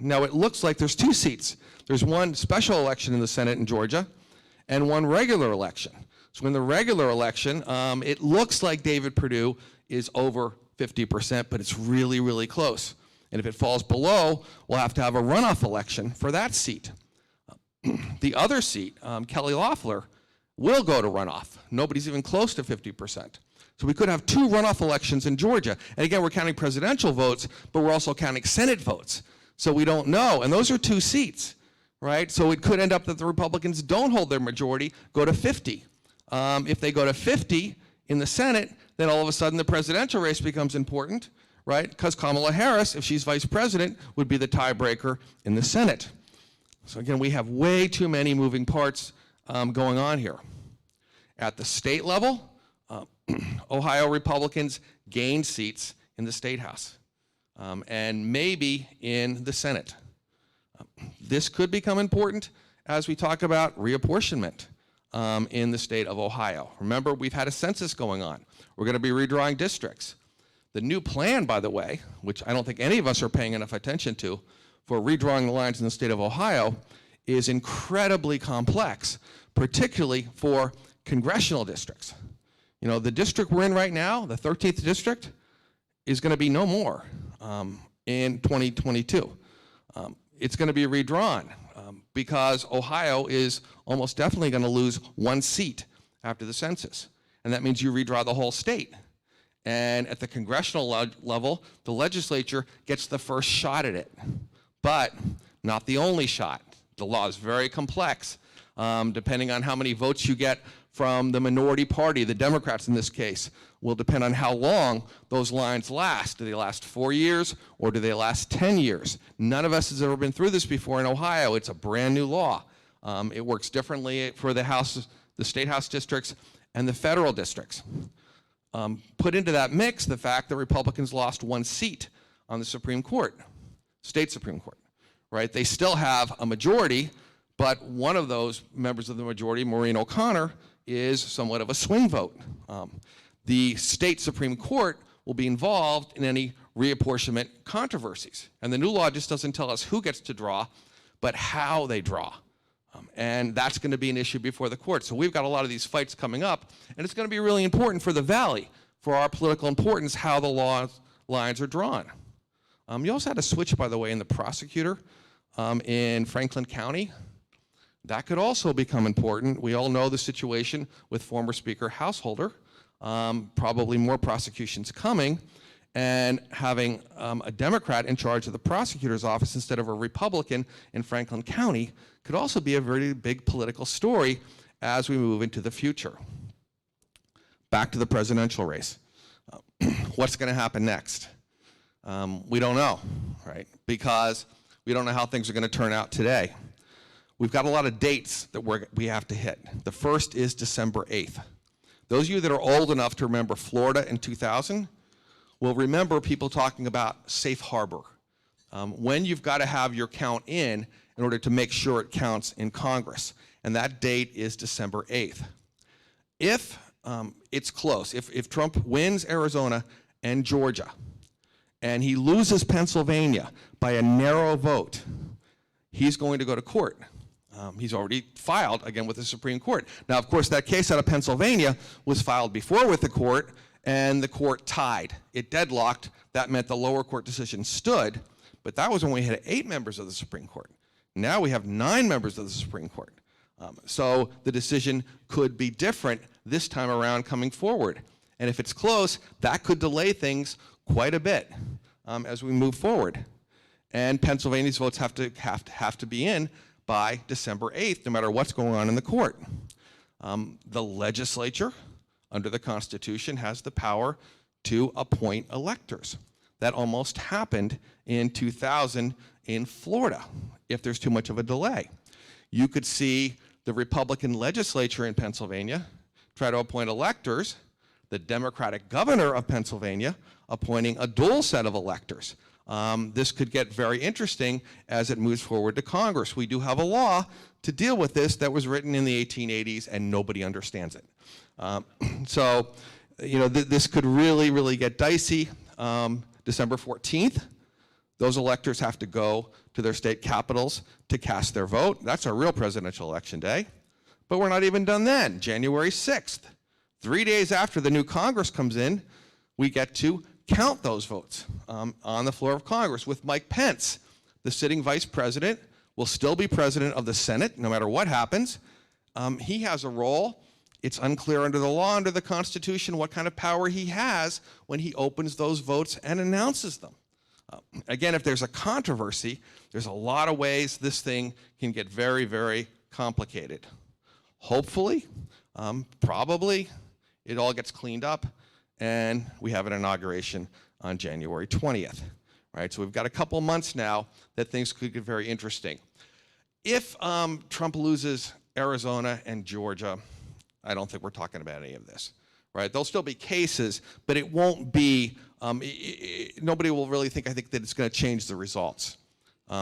Now it looks like there's 2 seats. There's one special election in the Senate in Georgia, and one regular election. So in the regular election, it looks like David Perdue is over 50%, but it's really, really close. And if it falls below, we'll have to have a runoff election for that seat. The other seat, Kelly Loeffler, will go to runoff. Nobody's even close to 50%. So we could have 2 runoff elections in Georgia. And again, we're counting presidential votes, but we're also counting Senate votes. So we don't know. And those are 2 seats, right? So it could end up that the Republicans don't hold their majority, go to 50. If they go to 50 in the Senate, then all of a sudden the presidential race becomes important, right? Because Kamala Harris, if she's vice president, would be the tiebreaker in the Senate. So again, we have way too many moving parts going on here. At the state level, Ohio Republicans gained seats in the State House and maybe in the Senate. This could become important as we talk about reapportionment in the state of Ohio. Remember, we've had a census going on. We're going to be redrawing districts. The new plan, by the way, which I don't think any of us are paying enough attention to, for redrawing the lines in the state of Ohio, is incredibly complex, particularly for congressional districts. You know, the district we're in right now, the 13th district, is going to be no more in 2022. It's going to be redrawn because Ohio is almost definitely going to lose 1 seat after the census. And that means you redraw the whole state. And at the congressional level, the legislature gets the first shot at it, but not the only shot. The law is very complex. Depending on how many votes you get from the minority party, the Democrats in this case, will depend on how long those lines last. Do they last 4 years or do they last 10 years? None of us has ever been through this before in Ohio. It's a brand new law. It works differently for the House, the state House districts and the federal districts. Put into that mix the fact that Republicans lost 1 seat on the Supreme Court, state Supreme Court, right? They still have a majority, but one of those members of the majority, Maureen O'Connor, is somewhat of a swing vote. The state Supreme Court will be involved in any reapportionment controversies. And the new law just doesn't tell us who gets to draw, but how they draw. And that's going to be an issue before the court. So we've got a lot of these fights coming up, and it's going to be really important for the Valley, for our political importance, how the lines are drawn. You also had a switch, by the way, in the prosecutor in Franklin County. That could also become important. We all know the situation with former Speaker Householder, probably more prosecutions coming, and having a Democrat in charge of the prosecutor's office instead of a Republican in Franklin County could also be a very big political story as we move into the future. Back to the presidential race. What's going to happen next? We don't know, right? Because we don't know how things are going to turn out today. We've got a lot of dates that we have to hit. The first is December 8th. Those of you that are old enough to remember Florida in 2000 will remember people talking about safe harbor. When you've got to have your count in order to make sure it counts in Congress. And that date is December 8th. If it's close, if Trump wins Arizona and Georgia, and he loses Pennsylvania by a narrow vote, he's going to go to court. He's already filed, again, with the Supreme Court. Now, of course, that case out of Pennsylvania was filed before with the court, and the court tied. It deadlocked. That meant the lower court decision stood, but that was when we had 8 members of the Supreme Court. Now we have 9 members of the Supreme Court. So the decision could be different this time around coming forward. And if it's close, that could delay things quite a bit as we move forward. And Pennsylvania's votes have to be in by December 8th, no matter what's going on in the court. The legislature, under the Constitution, has the power to appoint electors. That almost happened in 2000 in Florida, if there's too much of a delay. You could see the Republican legislature in Pennsylvania try to appoint electors, the Democratic governor of Pennsylvania appointing a dual set of electors. This could get very interesting as it moves forward to Congress. We do have a law to deal with this that was written in the 1880s and nobody understands it. So, this could really, really get dicey. December 14th, those electors have to go to their state capitals to cast their vote. That's our real presidential election day. But we're not even done then. January 6th, 3 days after the new Congress comes in, we get to count those votes on the floor of Congress with Mike Pence. The sitting vice president will still be president of the Senate no matter what happens. He has a role. It's unclear under the law, under the Constitution, what kind of power he has when he opens those votes and announces them. Again, if there's a controversy, there's a lot of ways this thing can get very, very complicated. Hopefully, probably, it all gets cleaned up and we have an inauguration on January 20th, right? So we've got a couple months now that things could get very interesting. If Trump loses Arizona and Georgia, I don't think we're talking about any of this, right? There'll still be cases, but it won't be, nobody will really think, I think, that it's going to change the results.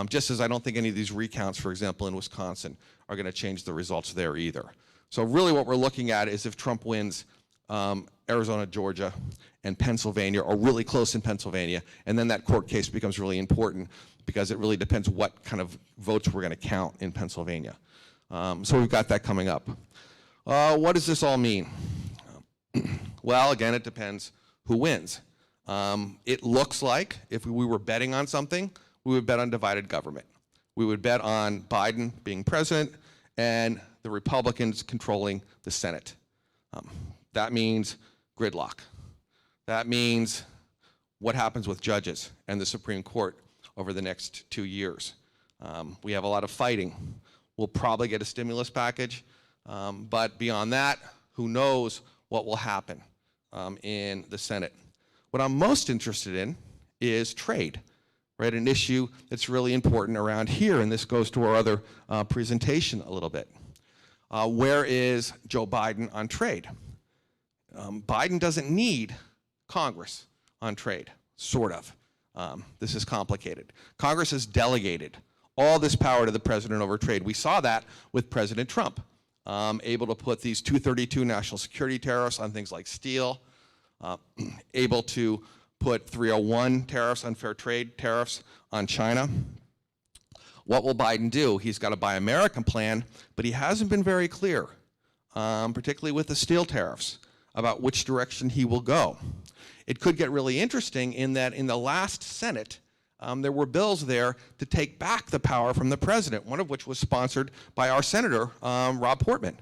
Just as I don't think any of these recounts, for example, in Wisconsin, are going to change the results there either. So really what we're looking at is if Trump wins Arizona, Georgia, and Pennsylvania, or really close in Pennsylvania, and then that court case becomes really important because it really depends what kind of votes we're going to count in Pennsylvania. So we've got that coming up. What does this all mean? Well, again, it depends who wins. It looks like if we were betting on something, we would bet on divided government. We would bet on Biden being president and the Republicans controlling the Senate. That means gridlock. That means what happens with judges and the Supreme Court over the next 2 years. We have a lot of fighting. We'll probably get a stimulus package, but beyond that, who knows what will happen in the Senate. What I'm most interested in is trade, right? An issue that's really important around here, and this goes to our other presentation a little bit. Where is Joe Biden on trade? Biden doesn't need Congress on trade, sort of. This is complicated. Congress has delegated all this power to the president over trade. We saw that with President Trump, able to put these 232 national security tariffs on things like steel, able to put 301 tariffs, unfair trade tariffs on China. What will Biden do? He's got a Buy American plan, but he hasn't been very clear, particularly with the steel tariffs, about which direction he will go. It could get really interesting in that in the last Senate, there were bills there to take back the power from the president, one of which was sponsored by our Senator, Rob Boardman.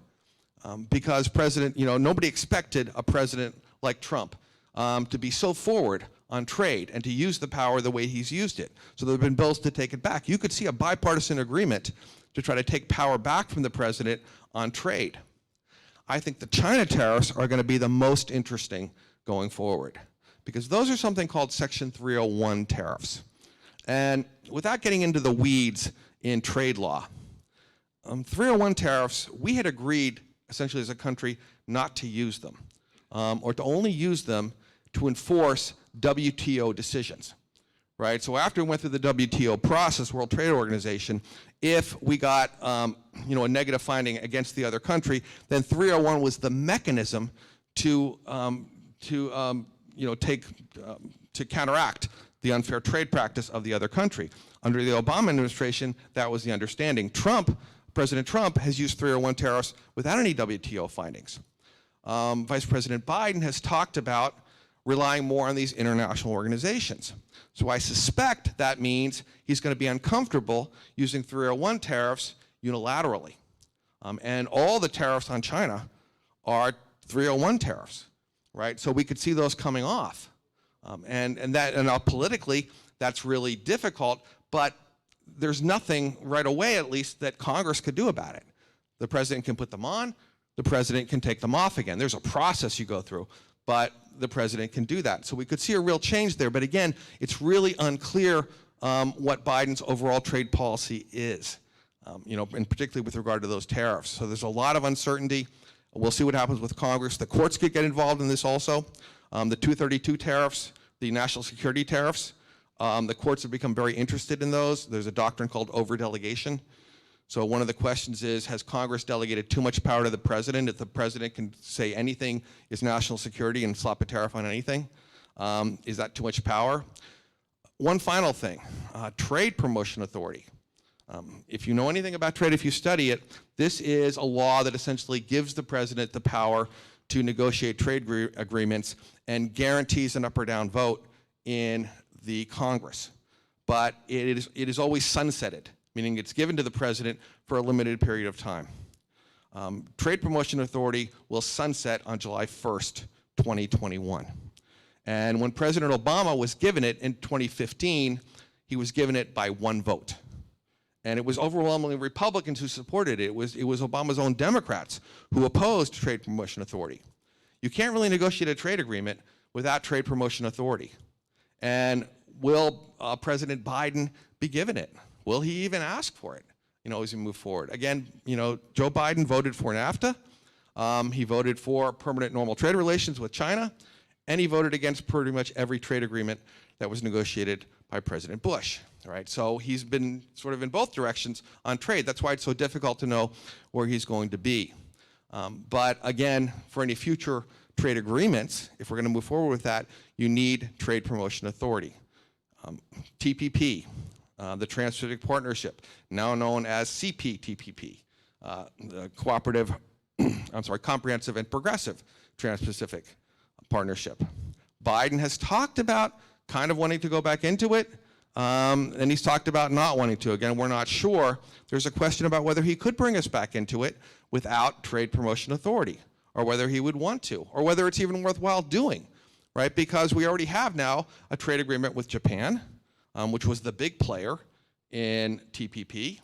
Because nobody expected a president like Trump to be so forward on trade and to use the power the way he's used it. So there have been bills to take it back. You could see a bipartisan agreement to try to take power back from the president on trade. I think the China tariffs are going to be the most interesting going forward, because those are something called Section 301 tariffs. And without getting into the weeds in trade law, 301 tariffs, we had agreed essentially as a country not to use them, or to only use them to enforce WTO decisions, right? So after we went through the WTO process, World Trade Organization, if we got a negative finding against the other country, then 301 was the mechanism to counteract the unfair trade practice of the other country. Under the Obama administration, that was the understanding. President Trump has used 301 tariffs without any WTO findings. Vice President Biden has talked about relying more on these international organizations. So I suspect that means he's going to be uncomfortable using 301 tariffs unilaterally. And all the tariffs on China are 301 tariffs, right? So we could see those coming off. Politically, that's really difficult, but there's nothing right away, at least, that Congress could do about it. The president can put them on, the president can take them off again. There's a process you go through, but the president can do that. So we could see a real change there, but again, it's really unclear what Biden's overall trade policy is, and particularly with regard to those tariffs. So there's a lot of uncertainty. We'll see what happens with Congress. The courts could get involved in this also. The 232 tariffs, the national security tariffs, the courts have become very interested in those. There's a doctrine called overdelegation. So one of the questions is, has Congress delegated too much power to the president? If the president can say anything is national security and slap a tariff on anything, is that too much power? One final thing, trade promotion authority. If you know anything about trade, if you study it, this is a law that essentially gives the president the power to negotiate trade agreements and guarantees an up or down vote in the Congress. But it is always sunsetted, meaning it's given to the president for a limited period of time. Trade Promotion Authority will sunset on July 1st, 2021. And when President Obama was given it in 2015, he was given it by one vote. And it was overwhelmingly Republicans who supported it. It was Obama's own Democrats who opposed Trade Promotion Authority. You can't really negotiate a trade agreement without Trade Promotion Authority. And will President Biden be given it? Will he even ask for it, as we move forward? Again, Joe Biden voted for NAFTA. He voted for permanent normal trade relations with China. And he voted against pretty much every trade agreement that was negotiated by President Bush. Right? So he's been sort of in both directions on trade. That's why it's so difficult to know where he's going to be. But again, for any future trade agreements, if we're going to move forward with that, you need Trade Promotion Authority. TPP, the Trans-Pacific Partnership, now known as CPTPP, the Comprehensive and Progressive Trans-Pacific Partnership. Biden has talked about kind of wanting to go back into it. And he's talked about not wanting to. Again, we're not sure. There's a question about whether he could bring us back into it without trade promotion authority, or whether he would want to, or whether it's even worthwhile doing, right? Because we already have now a trade agreement with Japan, which was the big player in TPP,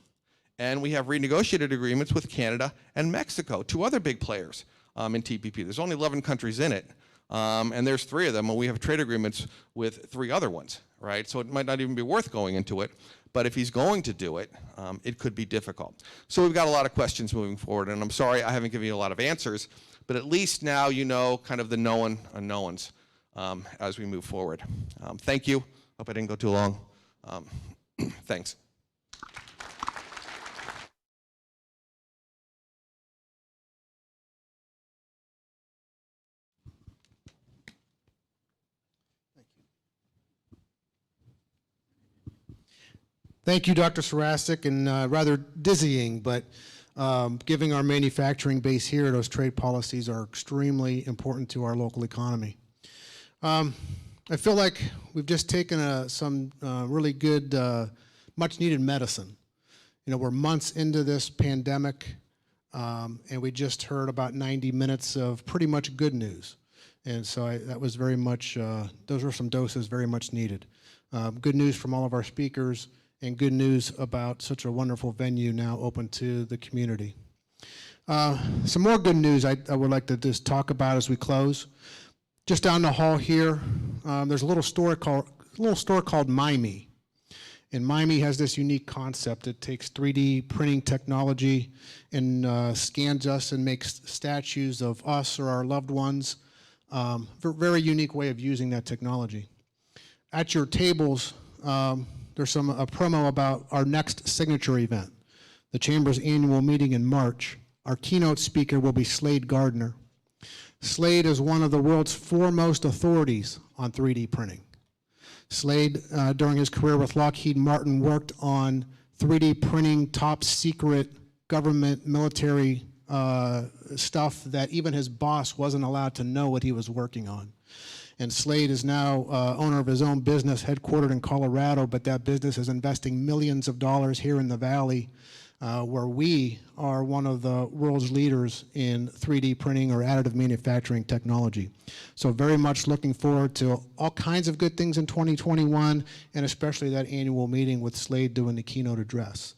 and we have renegotiated agreements with Canada and Mexico, two other big players in TPP. There's only 11 countries in it, and there's 3 of them, and we have trade agreements with 3 other ones, right? So it might not even be worth going into it, but if he's going to do it, it could be difficult. So we've got a lot of questions moving forward, and I'm sorry I haven't given you a lot of answers, but at least now you know kind of the known unknowns as we move forward. Thank you. Hope I didn't go too long. Thanks. Thank you, Dr. Sarasik, and rather dizzying, but giving our manufacturing base here, those trade policies are extremely important to our local economy. I feel like we've just taken some really good, much-needed medicine. You know, we're months into this pandemic, and we just heard about 90 minutes of pretty much good news. And so that was very much, those were some doses very much needed. Good news from all of our speakers, and good news about such a wonderful venue now open to the community. Some more good news I would like to just talk about as we close. Just down the hall here, there's a little store called Mimey. And Mimey has this unique concept. It takes 3D printing technology and scans us and makes statues of us or our loved ones. Very unique way of using that technology. At your tables, there's a promo about our next signature event, the Chamber's annual meeting in March. Our keynote speaker will be Slade Gardner. Slade is one of the world's foremost authorities on 3D printing. Slade, during his career with Lockheed Martin, worked on 3D printing top secret government military stuff that even his boss wasn't allowed to know what he was working on. And Slade is now owner of his own business headquartered in Colorado, but that business is investing millions of dollars here in the Valley, where we are one of the world's leaders in 3D printing or additive manufacturing technology. So very much looking forward to all kinds of good things in 2021, and especially that annual meeting with Slade doing the keynote address.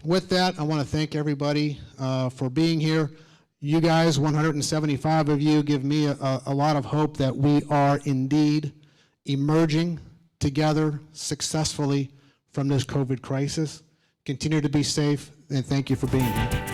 With that, I want to thank everybody for being here. You guys, 175 of you, give me a lot of hope that we are indeed emerging together successfully from this COVID crisis. Continue to be safe, and thank you for being here.